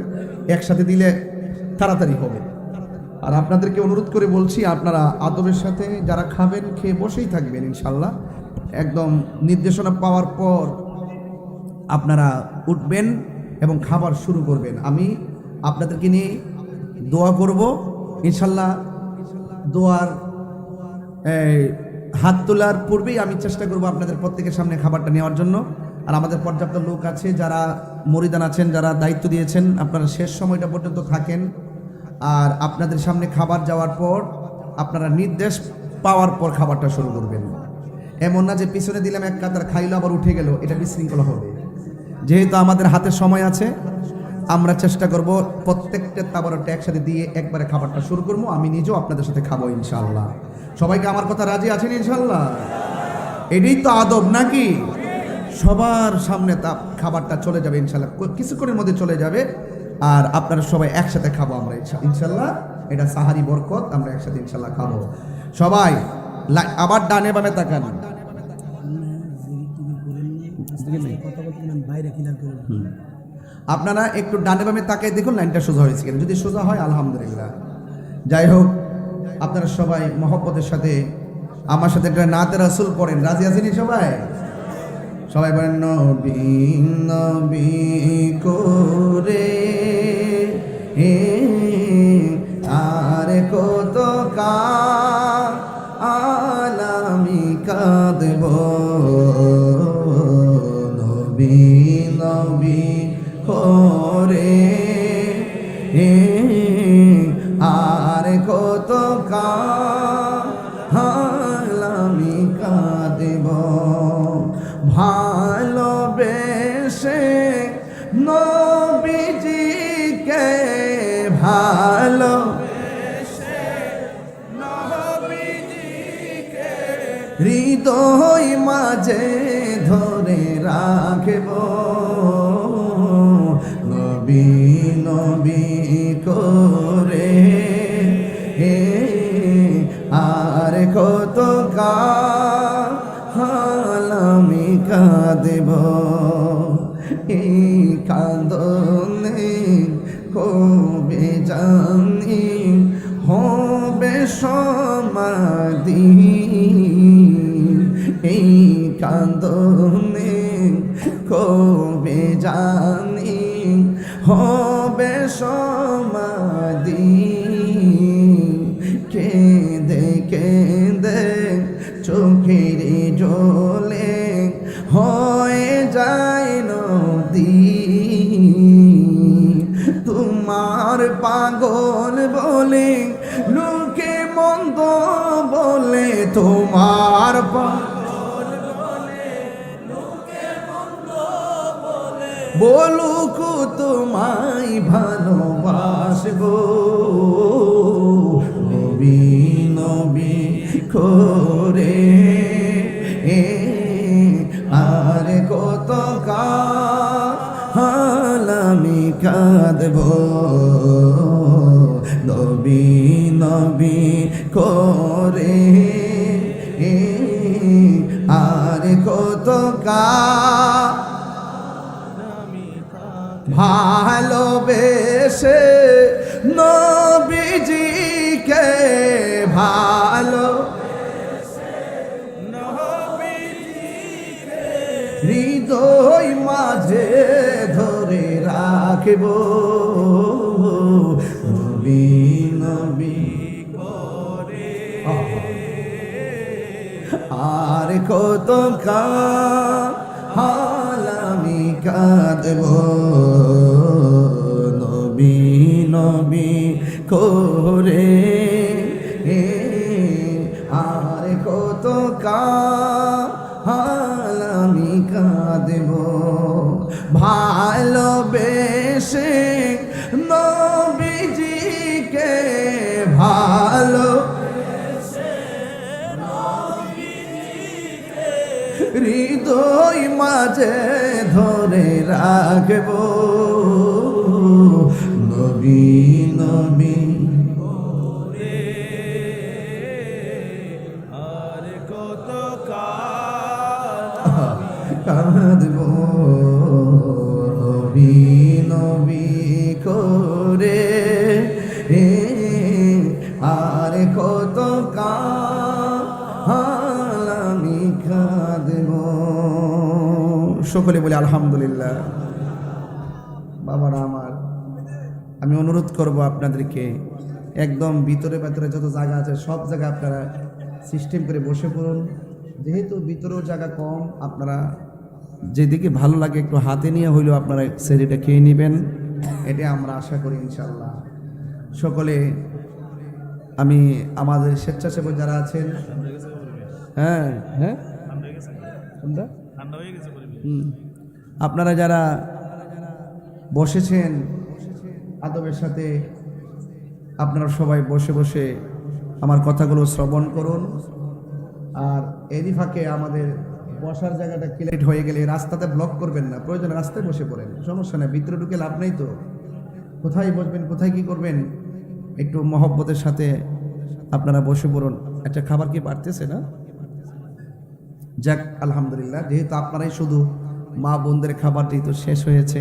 A: একসাথে দিলে তাড়াতাড়ি হবে আর আপনাদেরকে অনুরোধ করে বলছি আপনারা আদবের সাথে যারা খাবেন খেয়ে বসেই থাকবেন ইনশাল্লাহ একদম নির্দেশনা পাওয়ার পর আপনারা উঠবেন এবং খাবার শুরু করবেন আমি আপনাদেরকে নিয়ে দোয়া করব ইনশাল্লাহ দোয়ার হাত তোলার পূর্বেই আমি চেষ্টা করব আপনাদের প্রত্যেকের সামনে খাবারটা নেওয়ার জন্য আর আমাদের পর্যাপ্ত লোক আছে যারা মরিদান আছেন যারা দায়িত্ব দিয়েছেন আপনারা শেষ সময়টা পর্যন্ত থাকেন আর আপনাদের সামনে খাবার যাওয়ার পর আপনারা নির্দেশ পাওয়ার পর খাবারটা শুরু করবেন এমন না যে পিছনে দিলাম এক কাতার খাইলো আবার উঠে গেল এটা বিশৃঙ্খলা হবে যেহেতু আমাদের হাতে সময় আছে আমরা চেষ্টা করব প্রত্যেকটা তাবারটা একসাথে দিয়ে একবারে খাবারটা শুরু করবো আমি নিজেও আপনাদের সাথে খাবো ইনশাআল্লাহ সবাইকে আমার কথা রাজি আছেন ইনশাআল্লাহ এটাই তো আদব নাকি সবার সামনে তা খাবারটা চলে যাবে ইনশাআল্লাহ কিছুক্ষণের মধ্যে চলে যাবে আর আপনারা সবাই একসাথে খাবো আমরা ইনশাআল্লাহ এটা সাহারি বরকত আমরা একসাথে ইনশাআল্লাহ খাবো সবাই আবার ডানে বামে তাকান আপনারা একটু ডানে বামে তাকায় দেখুন লাইনটা সোজা হয়েছে কিনা যদি সোজা হয় আলহামদুলিল্লাহ যাই হোক আপনারা সবাই মহব্বতের সাথে আমার সাথে একটা নাতে রাসূল পড়েন। রাজি আছেন সবাই? সবাই বলেন নবী নবী করে আর কত আলামি কাঁদব নবী নবী করে আর কত আলামি কাঁদব ভালোবেসে নবীজিকে ভালো হৃদয় মাঝে ধরে রাখব নবী নবী করে আর কত আমি কাঁদব এই কাঁদনে কবে জানি হবে সমাধি এই কাঁদনে কবে জানি হবে সমাধি কেঁদে কেঁদে চোখের জলে হয়ে যায় নদী তোমার পাগল বলে লোকে মন্দ বলে তোমার পাগল বলে লোকে মন্দ বলে বলুক তোমায় ভালোবাসবো নবী নবী করে আর কত আমি কাঁদব নবী নবী করে আর কত ভালোবেসে নবীজিকে ভালো হৃদয় মাঝে ধরে রাখব নবী নবী করে আর কত আমি কাঁদব নবী নবী করে আর কত আমি কাঁদব ভালোবেসে নবীজিকে ভালো হৃদয় মাঝে ধরে রাখব নবী নবী আর কত কাঁদব নবী নবী করে আর কত আমি কাঁদব সকলে বলে আলহামদুলিল্লাহ। বাবারা আমার, আমি অনুরোধ করব আপনাদেরকে একদম ভিতরে ভেতরে যত জায়গা আছে সব জায়গা আপনারা সিস্টেম করে বসে পড়ুন। যেহেতু ভিতরেও জায়গা কম, আপনারা যেদিকে ভালো লাগে একটু হাতে নিয়ে হইলেও আপনারা সেরিটা খেয়ে নেবেন, এটা আমরা আশা করি ইনশাল্লাহ। সকলে আমি আমাদের স্বেচ্ছাসেবক যারা আছেন, হ্যাঁ হ্যাঁ আপনারা যারা বসেছেন আদবের সাথে, আপনারা সবাই বসে বসে আমার কথাগুলো শ্রবণ করুন। আর এরই ফাঁকে আমাদের বসার জায়গাটা ক্লিয়ার হয়ে গেলে রাস্তাতে ব্লক করবেন না, প্রয়োজনে রাস্তায় বসে পড়েন, সমস্যা নেই, ভিতরে ঢুকে লাভ নেই তো। কোথায় বসবেন, কোথায় কি করবেন, একটু মহব্বতের সাথে আপনারা বসে পড়ুন। একটা খাবার কি পারতেছে না? যাক আলহামদুলিল্লাহ, যেহেতু আপনারাই শুধু মা বোনদের খাবারটি তো শেষ হয়েছে,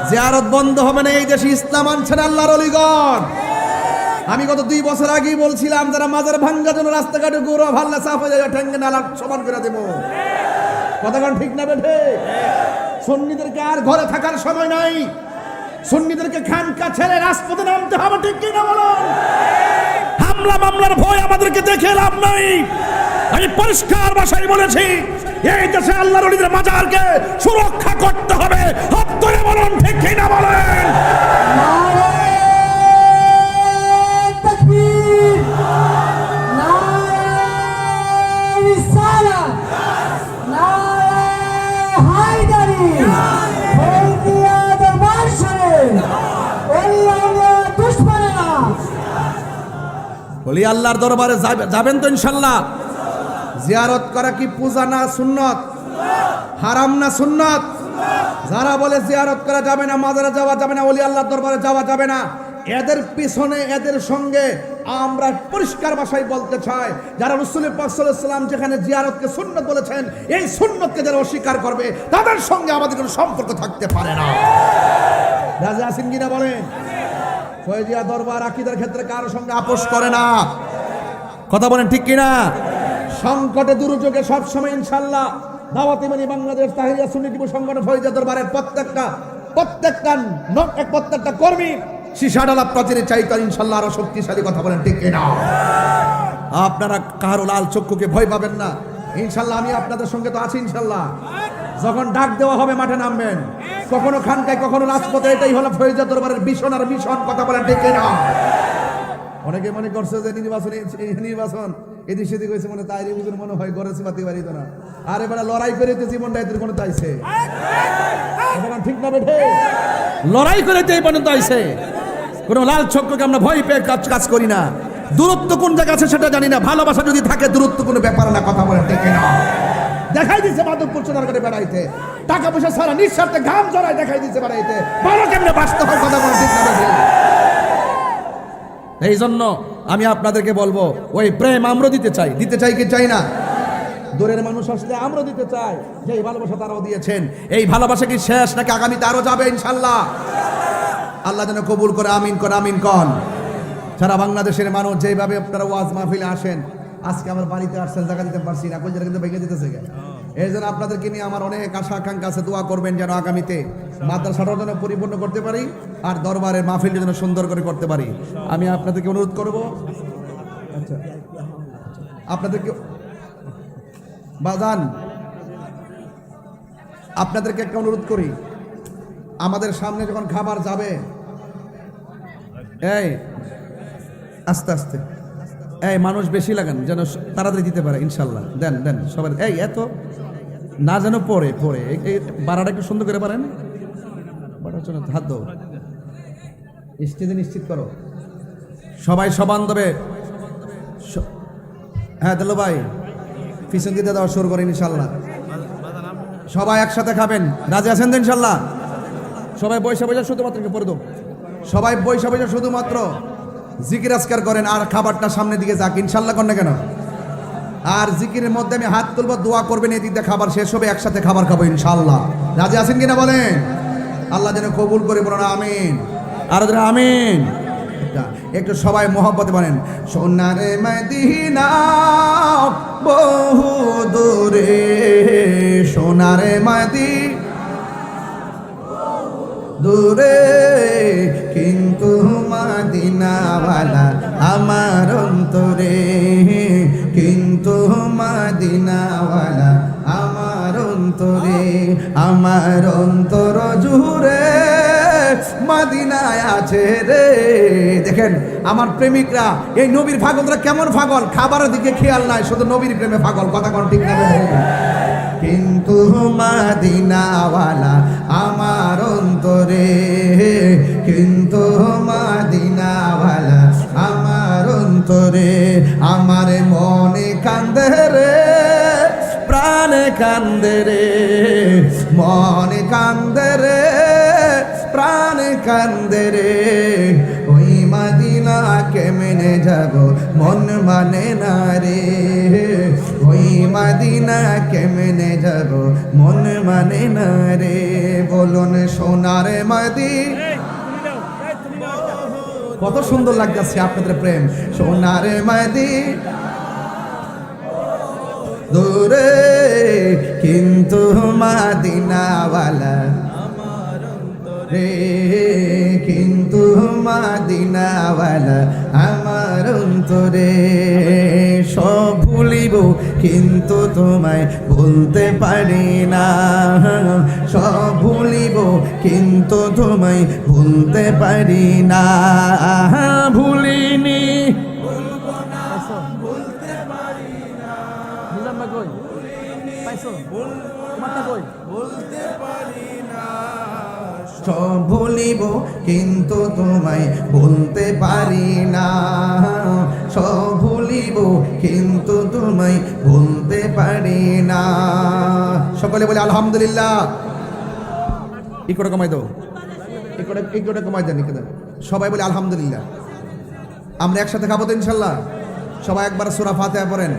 A: জিয়ারত বন্ধ হবে না। এই দেশে ইসলাম আনছেন আল্লাহর ওলিগণ। আমি গত 2 বছর আগেই বলছিলাম যারা মাজার ভাঙ্গার জন্য রাস্তাঘাটে গৌরব ভাল্লা চাপ হয়ে যায় ঠেঙ্গে নালা সমান করে দেবো। কথাগণ ঠিক না বেঠে? সুন্নিদেরকে আর ঘরে থাকার সময় নাই, সুন্নিদেরকে খানকা ছেড়ে রাজপথে নামতে হবে, ঠিক কি না বলুন? হামলা মামলার ভয় আমাদেরকে দেখে লাভ নাই। আমি পরিষ্কার ভাষায় বলেছি, এই দেশে আল্লাহর ওলিদের মাজারকে সুরক্ষা করতে হবে। হাত ধরে বলুন, ঠিক কি না বলেন? বলি আল্লাহর দরবারে যাবেন তো ইনশাল্লাহ? জিয়ারত করা কি পূজা না সুন্নত? হারাম না সুন্নত? যারা বলে জিয়ারত করা যাবে না, মাজারে যাওয়া যাবে না, ওলি আল্লাহর দরবারে যাওয়া যাবে না, এদের পিছনে এদের সঙ্গে আমরা পরিষ্কার ভাষায় বলতে চাই, যারা রাসূল পাক সাল্লাল্লাহু আলাইহি ওয়াসাল্লাম যেখানে জিয়ারতকে সুন্নত বলেছেন, এই সুন্নতকে যারা অস্বীকার করবে তাদের সঙ্গে আমাদের কোনো সম্পর্ক থাকতে পারে না। রাজা আছেন কিনা বলেন? ফয়জিয়া দরবার আকীদার ক্ষেত্রে কারো সঙ্গে আপোষ করে না। কথা বলেন ঠিক কিনা? সংকটে দুর্যোগে সব সময় ইনশাআল্লাহ দাওয়াত ইমানি বাংলাদেশ তাহিরিয়া সুন্নি যুব সংগঠন ফয়জিয়া দরবারের প্রত্যেকটা কর্মী শিশাডালা প্রাচীরে চাইতে ইনশাআল্লাহ আরো শক্তিশালী। কথা বলেন ঠিক কিনা? আপনারা কারো লাল চক্ষুকে ভয় পাবেন না ইনশাআল্লাহ। আমি আপনাদের সঙ্গে তো আছি ইনশাআল্লাহ। যখন ডাক দেওয়া হবে মাঠে নামবেন, কখনো খানকায় কখনো রাজপথে। এটাই হলো ফয়জিয়া দরবারের মিশন আর মিশন। কথা বলেন ঠিক কিনা? অনেকে মনে করছে যে নির্বাচন এদিক সেদিক হয়েছে, মনে তাই হুজুর মনে হয় গড়ে চিপাতে পারিত না। আর এবারে লড়াই করে জীবনটা এদের কোনো চাইছে, ঠিক না বেঠে? লড়াই করে এই পর্যন্ত আইছে। কোন লাল চক্ষুকে আমরা ভয় পেয়ে কাজ করি না। দূরত্ব কোন জায়গা আছে সেটা জানি না। ভালোবাসা যদি থাকে দূরত্ব কোনো ব্যাপার না। কথা বলেন ঠিক না? দেখাই দিচ্ছে মাধবপুর সোনার করে বেড়াইতে, টাকা পয়সা ছাড়া নিঃস্বার্থে ঘাম জড়াই দেখাই দিচ্ছে বেড়াইতে। ভালো কেমনে বাঁচতে হয়? কথা বলেন ঠিক না? এই জন্য আমি আপনাদেরকে বলবো, ওই প্রেম আমরা দিতে চাই কি চাই না? দূরের মানুষ আসলে আমরা দিতে চাই, যে এই ভালোবাসা তারাও দিয়েছেন। এই ভালোবাসা কি শেষ নাকি আগামীতে আরো যাবে ইনশাল্লাহ? আল্লাহ যেন কবুল করে, আমিন কর, আমিন কন। সারা বাংলাদেশের মানুষ যেভাবে আপনারা ওয়াজ মাহফিলে আসেন, আজকে আমার বাড়িতে আসছেন, জায়গা দিতে পারছি না, কোন জায়গা কিন্তু ভেঙে দিতেছে। এই জন্য আপনাদেরকে নিয়ে আমার অনেক আশা আকাঙ্ক্ষা আছে। দোয়া করবেন যেন আগামীতে মাদ্রাসাটার জন্য পরিপূর্ণ করতে পারি, আর দরবারের মাহফিল যেন সুন্দর করে করতে পারি। আমি আপনাদেরকে অনুরোধ করব, আচ্ছা আপনাদেরকে বাজান, আপনাদেরকে একটা অনুরোধ করি, আমাদের সামনে যখন খাবার যাবে, এই আস্তে আস্তে, এই মানুষ বেশি লাগান যেন তাড়াতাড়ি দিতে পারে ইনশাল্লাহ। দেন সবাই, এই এত না যেন পরে এই বাড়াটা একটু সুন্দর করে পারেন। হাত দাও, স্টেজে নিশ্চিত করো, সবাই সমান দেবে। হ্যাঁ দিল ভাই, পিছন দিতে দেওয়া শুরু করেন ইনশাল্লাহ। সবাই একসাথে খাবেন, রাজি আছেন তো ইনশাল্লাহ? সবাই বৈশা শুধুমাত্র পরে দো, সবাই বৈশা শুধুমাত্র জিকির আজকার করেন, আর খাবারটা সামনের দিকে যাক ইনশাল্লাহ। করেন না কেন? আর জিকিরের মধ্যে আমি হাত তুলবো, দোয়া করবেন, এই দিকটা খাবার শেষ হবে, একসাথে খাবার খাবো ইনশাল্লাহ। রাজি আছেন কিনা বলেন? আল্লাহ যেন কবুল করে, বলেন আমিন। আর আমিন। একটু সবাই মোহব্বতে বলেন, সোনারে মদিনা বহু দূরে, সোনারে মদিনা দূরে, কিন্তু মদিনাওয়ালা আমার অন্তরে, কিন্তু মদিনাওয়ালা আমার অন্তরে, আমার অন্তর জুড়ে মদিনায় আছে রে। দেখেন আমার প্রেমিকরা, এই নবীর পাগলরা কেমন পাগল, খাবারের দিকে খেয়াল নাই, শুধু নবীর প্রেমে পাগল। কথা কোন ঠিক না? কিন্তু মদিনাওয়ালা আমার অন্তরে, কিন্তু মদিনাওয়ালা আমার অন্তরে, আমার মনে কান্দে রে, প্রাণে কান্দে রে, মনে কান্দে রে, প্রাণে কান্দে রে। ওই মদিনা কেমনে যাব, মন মানে না রে, ওই মদিনা কেমনে যাব মন মানে না রে বলুন সোনার মদিনা কত সুন্দর লাগতেছে আপনাদের প্রেম সোনার মদিনা দূরে কিন্তু মদিনাওয়ালা রে কিন্তু মদিনাওয়ালা আমার অন্তরে সব ভুলিব কিন্তু তোমায় ভুলতে পারি না সব ভুলিব কিন্তু তোমায় ভুলতে পারি না ভুলিনি সব ভুলিব কিন্তু তোমায় ভুলতে পারি না সব ভুলিব কিন্তু তোমায় ভুলতে পারি না সকলে বলে আলহামদুলিল্লাহ এই করে কমাই দাও এই করে কমাই দেন সবাই বলে আলহামদুলিল্লাহ আমরা একসাথে খাবো তো ইনশাল্লাহ সবাই একবার সূরা ফাতিহা পড়েন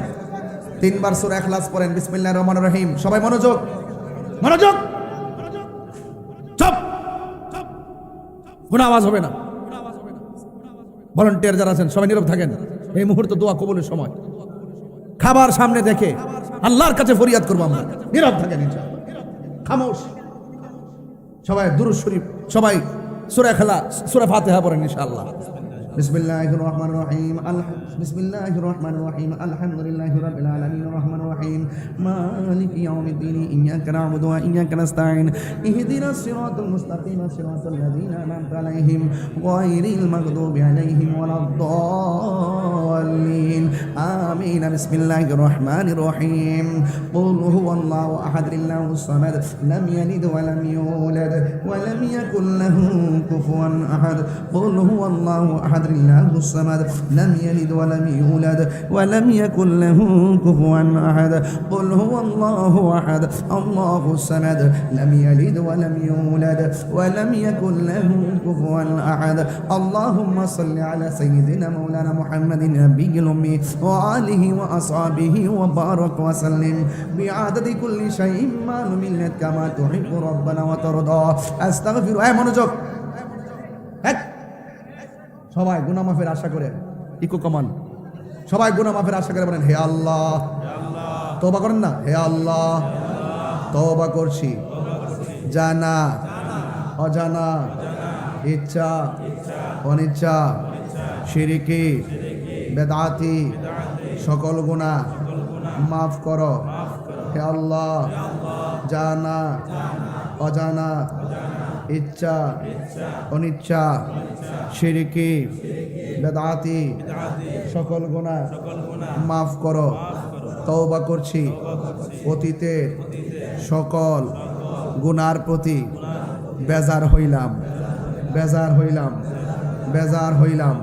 A: 3 বার সূরা ইখলাস পড়েন বিসমিল্লাহির রহমানির রহিম সবাই মনোযোগ মনোযোগ চুপ কোনো আওয়াজ হবে না ভলান্টিয়ার যারা আছেন সবাই নীরব থাকেন এই মুহূর্তে দোয়া কবুলের সময় খাবার সামনে দেখে আল্লাহর কাছে ফরিয়াদ করবো আমরা নীরব থাকেন ইনশাআল্লাহ খামোশ সবাই দুরূদ শরীফ সবাই সূরা ইখলাস সূরা ফাতিহা পড়েন ইনশাআল্লাহ বিসমিল্লাহির রহমানির রহিম বিসমিল্লাহির রহমানির রহিম আলহামদুলিল্লাহি রাব্বিল আলামিন রহমানির রহিম মালিকি ইয়াউমিদ্দিন ইয়্যাকা না'বুদু ওয়া ইয়্যাকা নাস্তাঈন ইহদিনাস সিরাতাল মুস্তাকিম সিরাতাল লাযীনা আন'আমতা আলাইহিম গায়রিল মাগদুবি আলাইহিম ওয়ালাদ-দাল্লিন আমিন বিসমিল্লাহির রহমানির রহিম কুল হুয়াল্লাহু আহাদ আল্লাহুস সামাদ লাম ইয়ালিদ ওয়া লাম ইউলাদ ওয়া লাম ইয়াকুল লাহু কুফুয়ান আহাদ কুল হুয়াল্লাহু আহাদ الله الصمد لم يلد ولم يولد ولم يكن له كفوا أحد قل هو الله أحد الله الصمد لم يلد ولم يولد ولم يكن له كفوا أحد اللهم صل على سيدنا مولانا محمد النبي الأمي وآله وأصحابه وبارك وسلم بعدد كل شيء ما نملت كما تحب ربنا وترضى أستغفر منوجك সবাই গুনাহ মাফের আশা করে ইকো কমান সবাই গুনাহ মাফের আশা করে বলেন হে আল্লাহ তওবা করেন না হে আল্লাহ তওবা করছি জানা অজানা ইচ্ছা অনিচ্ছা শিরকি বেদাতি সকল গুনাহ মাফ করো হে আল্লাহ জানা অজানা ইচ্ছা অনিচ্ছা শিরকি বেদাতি সকল গুনাহ মাফ করো তওবা করছি অতীতের সকল গুনার প্রতি বেজার হইলাম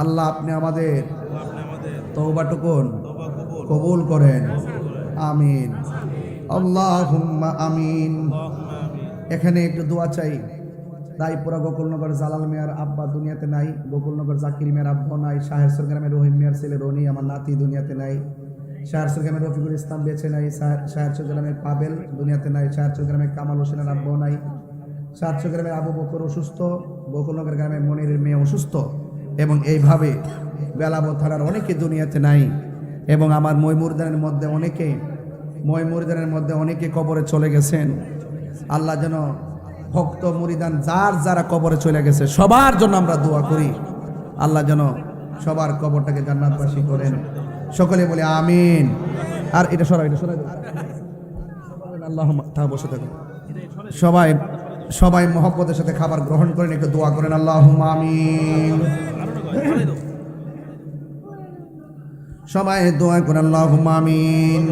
A: আল্লাহ আপনি আমাদের তওবাটুকুন কবুল করেন আমিন আল্লাহুম্মা আমিন এখানে একটু দোয়া চাই রায়পুরা গোকুলনগর জালাল মিয়ার আব্বা দুনিয়াতে নাই গোকুলনগর জাকির মিয়ার আব্বা নাই শাহেরসর গ্রামের রহিম মিয়ার ছেলে রনি আমার নাতি দুনিয়াতে নাই শাহেরসর গ্রামের রফিকুল ইসলাম বেঁচে নাই শাহেরসর গ্রামের পাবেল দুনিয়াতে নাই শাহেরসর গ্রামের কামাল হোসেনের আব্বাও নাই শাহেরসর গ্রামের আবু বকর অসুস্থ গোকুলনগর গ্রামের মনিরের মেয়ে অসুস্থ এবং এইভাবে বেলাবো থানার অনেকে দুনিয়াতে নাই এবং আমার ময়মুরদানের মধ্যে অনেকে কবরে চলে গেছেন আল্লাহ যেন ভক্ত মুরিদান যারা কবরে চলে গেছে সবার জন্য আমরা দোয়া করি আল্লাহ যেন সবার কবরটাকে জান্নাতবাসী করেন সকলে বলে আমিন আর এটা সরাই আল্লাহ বসে থাকুন সবাই মহব্বতের সাথে খাবার গ্রহণ করেন একটু দোয়া করেন আল্লাহুম্মা আমিন সবাই দোয়া করেন আল্লাহুম্মা আমিন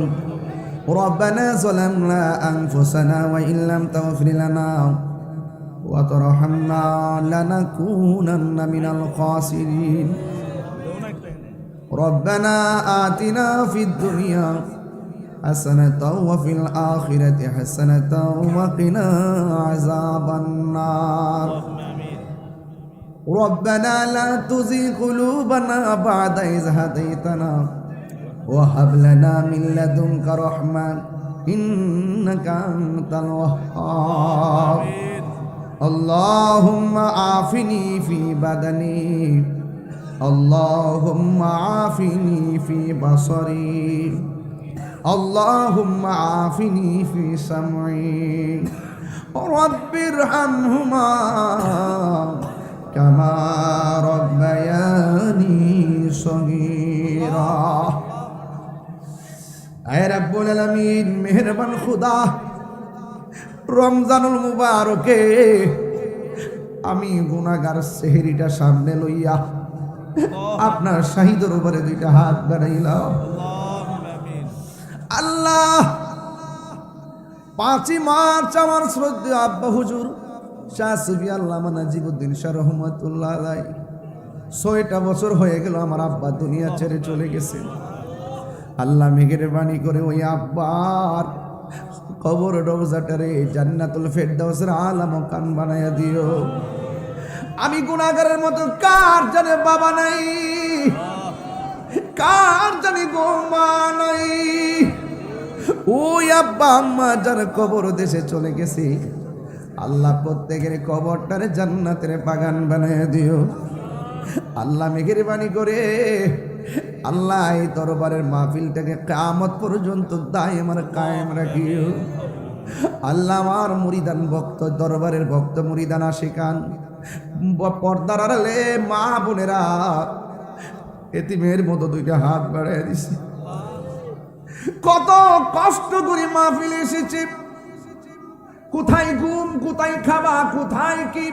A: ربنا ظلمنا أنفسنا وإن لم تغفر لنا وترحمنا لنكونن من الخاسرين ربنا آتنا في الدنيا حسنة وفي الآخرة حسنة وقنا عذاب النار ربنا لا تزغ قلوبنا بعد إذ هديتنا وهب لنا من لدنك رحمة إنك أنت الوهاب اللهم عافني في بدني اللهم عافني في بصري اللهم عافني في سمعي رب ارحمهما كما ربياني صغيرا اے رب العالمین মেহেরবান খুদা রমজানুল মুবারকে আমি গুনাহগার সেহরিটা সামনে লইয়া আপনার শাহী দরবারে দুইটা হাত বাড়াইলাম আল্লাহ 5 মার্চ আমার শ্রদ্ধেয় আব্বা হুজুর শাহ সুফি আল্লামা নাজিবউদ্দিন শাহ রহমাতুল্লাহ আলাইহি 6টা বছর হয়ে গেল আমার আব্বা দুনিয়া ছেড়ে চলে গেছে আল্লাহ মেহেরবানি করে ওই আব্বার কবর রওজাটারে জান্নাতুল ফেরদাউসের আলা মাকান বানায়া দিও আমি গুনাহগারের মতো কার জানে বাবা নাই কার জানি গো মা নাই ওই আব্বা আম্মা যার কবর দেশে চলে গেছে আল্লাহ প্রত্যেকের কবরটারে জান্নাতের বাগান বানায়া দিও আল্লাহ মেহেরবানি করে আল্লাহ এই দরবারের মাহফিলটাকে কিয়ামত পর্যন্ত দায়েম আর কায়েম রাখিও আল্লাহ আমার মুরিদান ভক্ত দরবারের ভক্ত মুরিদান আশিকান পর্দার আড়ালে মা বোনেরা এতিমের মতো দুইটা হাত বাড়ায় দিছে কত কষ্ট করে মাহফিলে এসেছে কোথায় ঘুম কোথায় খাওয়া কোথায় কি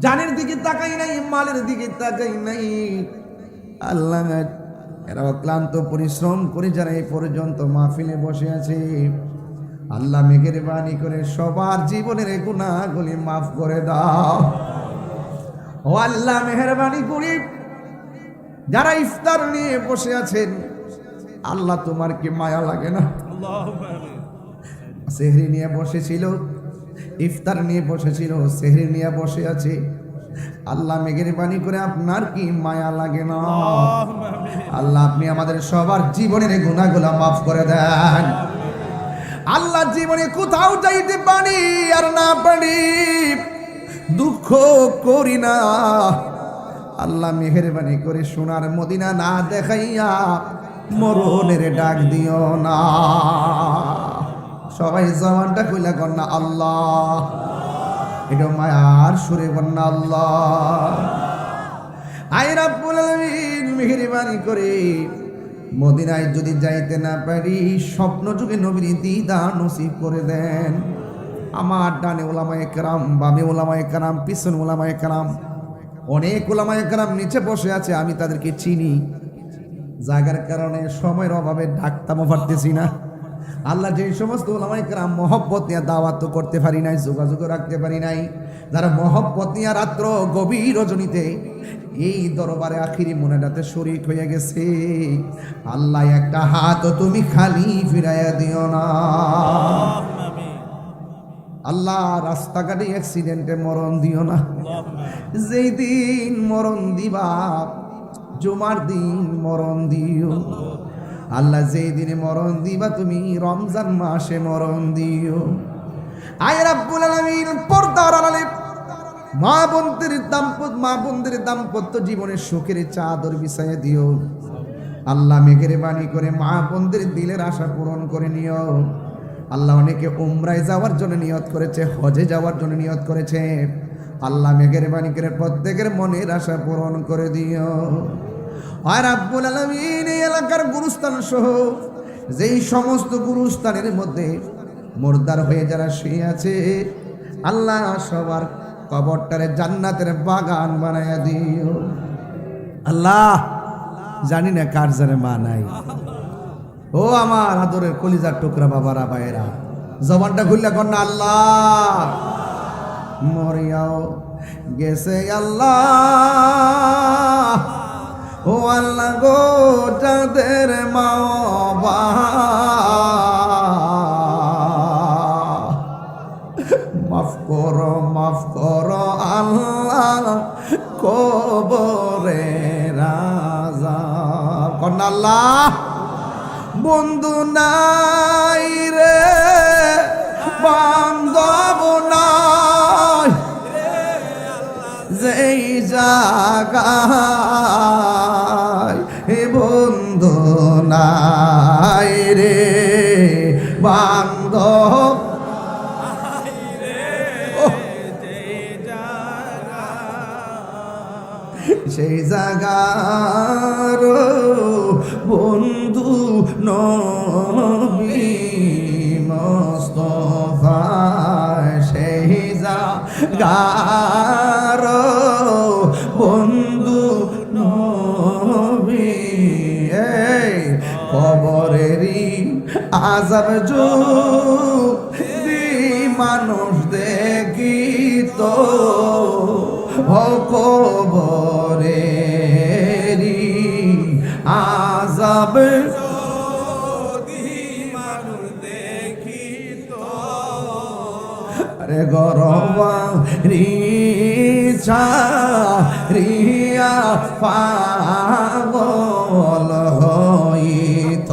A: জানের দিকে তাকাই নাই মালের দিকে তাকাই নাই আল্লাহ এরা ক্লান্ত পরিশ্রম করে যারা এই পর্যন্ত মাহফিলে বসে আছে আল্লাহ মেহেরবানি করে সবার জীবনের গুনাহগুলি মাফ করে দাও ও আল্লাহ মেহেরবানি করে যারা ইফতার নিয়ে বসে আছেন আল্লাহ তোমার কি মায়া লাগে না সেহরি নিয়ে বসেছিল ইফতার নিয়ে বসেছিল সেহরি নিয়ে বসে আছে আল্লাহ মেহেরবানি করে আপনার কি মায়া লাগে না আল্লাহ আপনি আমাদের সবার জীবনের গুনাহগুলো মাফ করে দেন আল্লাহ জীবনে কোথাও যাইতে পারি আর না পারি দুঃখ করি না আল্লাহ মেহেরবানি করে সোনার মদিনা না দেখাইয়া মরণের ডাক দিও না সবাই জবানটা কইলা কন্যা আল্লাহ এটা মায়ার সুরে কন্যা আল্লাহ আই রাব্বুল আলামিন মেহেরবানি করে মদিনায় যদি যাইতে না পারি স্বপ্ন যুগে নবীর দিদার নসিব করে দেন আমার ডানে ওলামায়ে কেরাম বামে ওলামায়ে কেরাম পিছনে ওলামায়ে কেরাম অনেক ওলামায়ে কেরাম নিচে বসে আছে আমি তাদেরকে চিনি জায়গার কারণে সময়ের অভাবে ডাকতামও পারতেছি না আল্লাহ যে সমস্ত ওলামায়ে কেরাম মহব্বত নিয়ে দাওয়াত করতে পারি নাই যোগাযোগ রাখতে পারি নাই যারা মহব্বত নিয়ে রাত্র গভীর রজনীতে এই দরবারে আখিরি মোনাজাতে শরীক হয়ে গেছে আল্লাহ একটা হাত তুমি খালি ফিরাইয়া দিও না আল্লাহ রাস্তাঘাটে অ্যাক্সিডেন্টে মরণ দিও না যেই দিন মরণ দিবা জুমার দিন মরণ দিও আল্লাহ যেই দিনে মরণ দিবা তুমি রমজান মাসে মরণ দিও আয় রাব্বুল আলামিন পর্দার আড়ালে মা বোনদের দাম্পত্য জীবনের সুখের চাদর বিছাইয়া দিও আল্লাহ মেহেরবানি করে মা বোনদের দিলের আশা পূরণ করে নিও আল্লাহ অনেকে উমরায় যাওয়ার জন্য নিয়ত করেছে হজে যাওয়ার জন্য নিয়ত করেছে আল্লাহ মেহেরবানি করে প্রত্যেকের মনের আশা পূরণ করে দিও আর রাব্বুল আলামিন এই এলাকার গুরুস্থান সহ যেই সমস্ত গুরুস্থানের মধ্যে মুর্দার হয়ে যারা শুয়ে আছে আল্লাহ সবার কবরটারে জান্নাতের বাগান বানায়া দিও আল্লাহ জানি না কার জানে মা নাই ও আমার আদরের কলিজার টুকরা বাবারা ভাইয়েরা জবানটা খুললে কন্যা আল্লাহ মরিয়াও গেছে আল্লাহ ও আল্লাহ গো যাদের মা বাবা মাফ করো আল্লাহ কবরে রাজা কন্যা আল্লাহ বন্ধু নাই রে বান্ধব নাই যেই জায়গায় বন্ধু নাই রে বান্ধব সেই জাগার বন্ধু নবী মুস্তাফা সেই জাগার বন্ধু নবী কবরেরই আযাব যদি মানুষ দেখিত কবরেরই আযাব যদি মানুষ দেখিত আরে গরবা রিয়া পাগল হইত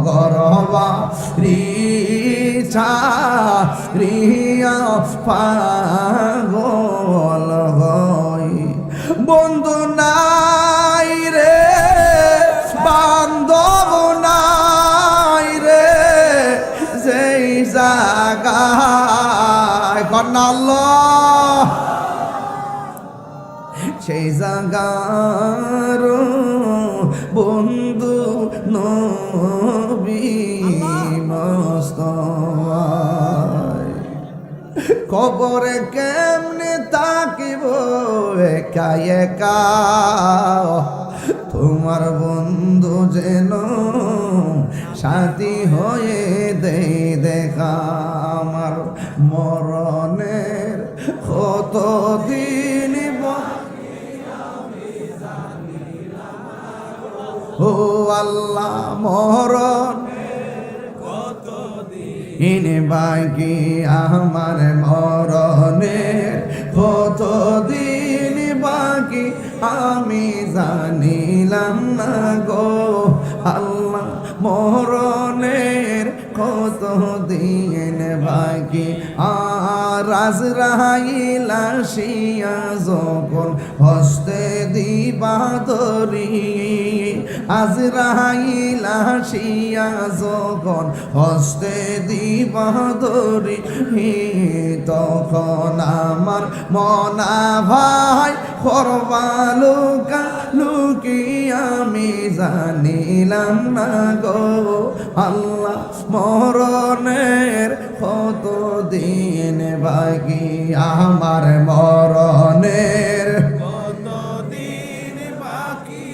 A: গরবা রিয়া পাগল হই বন্ধু নাই রে বান্ধব নাই রে যেই জায়গায় কন্নাল্লাহ সেই জায়গার বন্ধু নবী মুস্তাফা কবরে কেমনে তাকিব একা একা তোমার বন্ধু যেন সাথী হয়ে দেই দেখা আমার মরণের কত দিন ও আল্লাহ মরণ ইনে বাকি আমার মরণের কতদিন বাকি আমি জানিলাম না গো আল্লাহ মরণের কতদিন বাকি আর আজরাইল আসিয়া যখন হস্তে দিবা ধরি আজরাইল আসিয়া যখন হস্তে দিবা ধরি তখন আমার মনা ভাই করবালুকা লুকি আমি জানিলাম না গো আল্লাহ মরণের কত দিন বাকি আমার মরণের কত দিন বাকি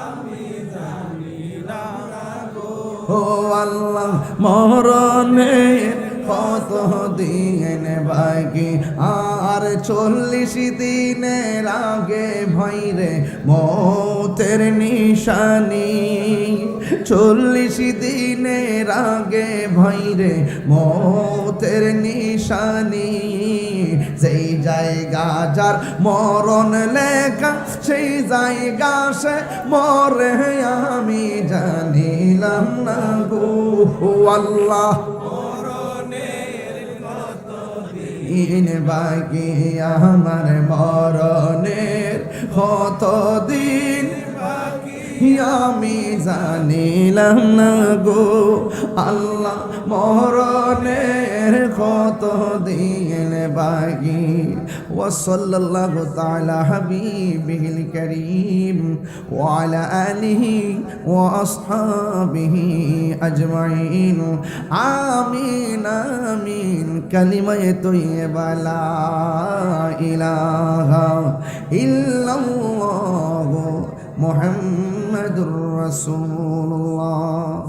A: আমি জানিলাম না গো ও আল্লাহ মরণের কত দিন বাকি আর 40 দিনের আগে ভাইরে মৌতের নিশানি 40 দিনের আগে ভাইরে মৌতের নিশানি যেই জায়গা যার মরণ লেখা সেই জায়গা সে মরে আমি জানিলাম না গো আল্লাহ দিন বাকি আমার মরণের কত দিন বাকি আমি জানিলাম না গো আল্লাহ মরণের কত দিন বাকি ওয়া সাল্লাল্লাহু তাআলা হাবিবিল কারীম ওয়া আলা আলিহি ওয়া আসহাবিহি আজমাইন আমিন আমিন কালিমায়ে তয়্যিবা লা ইলাহা ইল্লাল্লাহু মুহাম্মাদুর রাসূলুল্লাহ।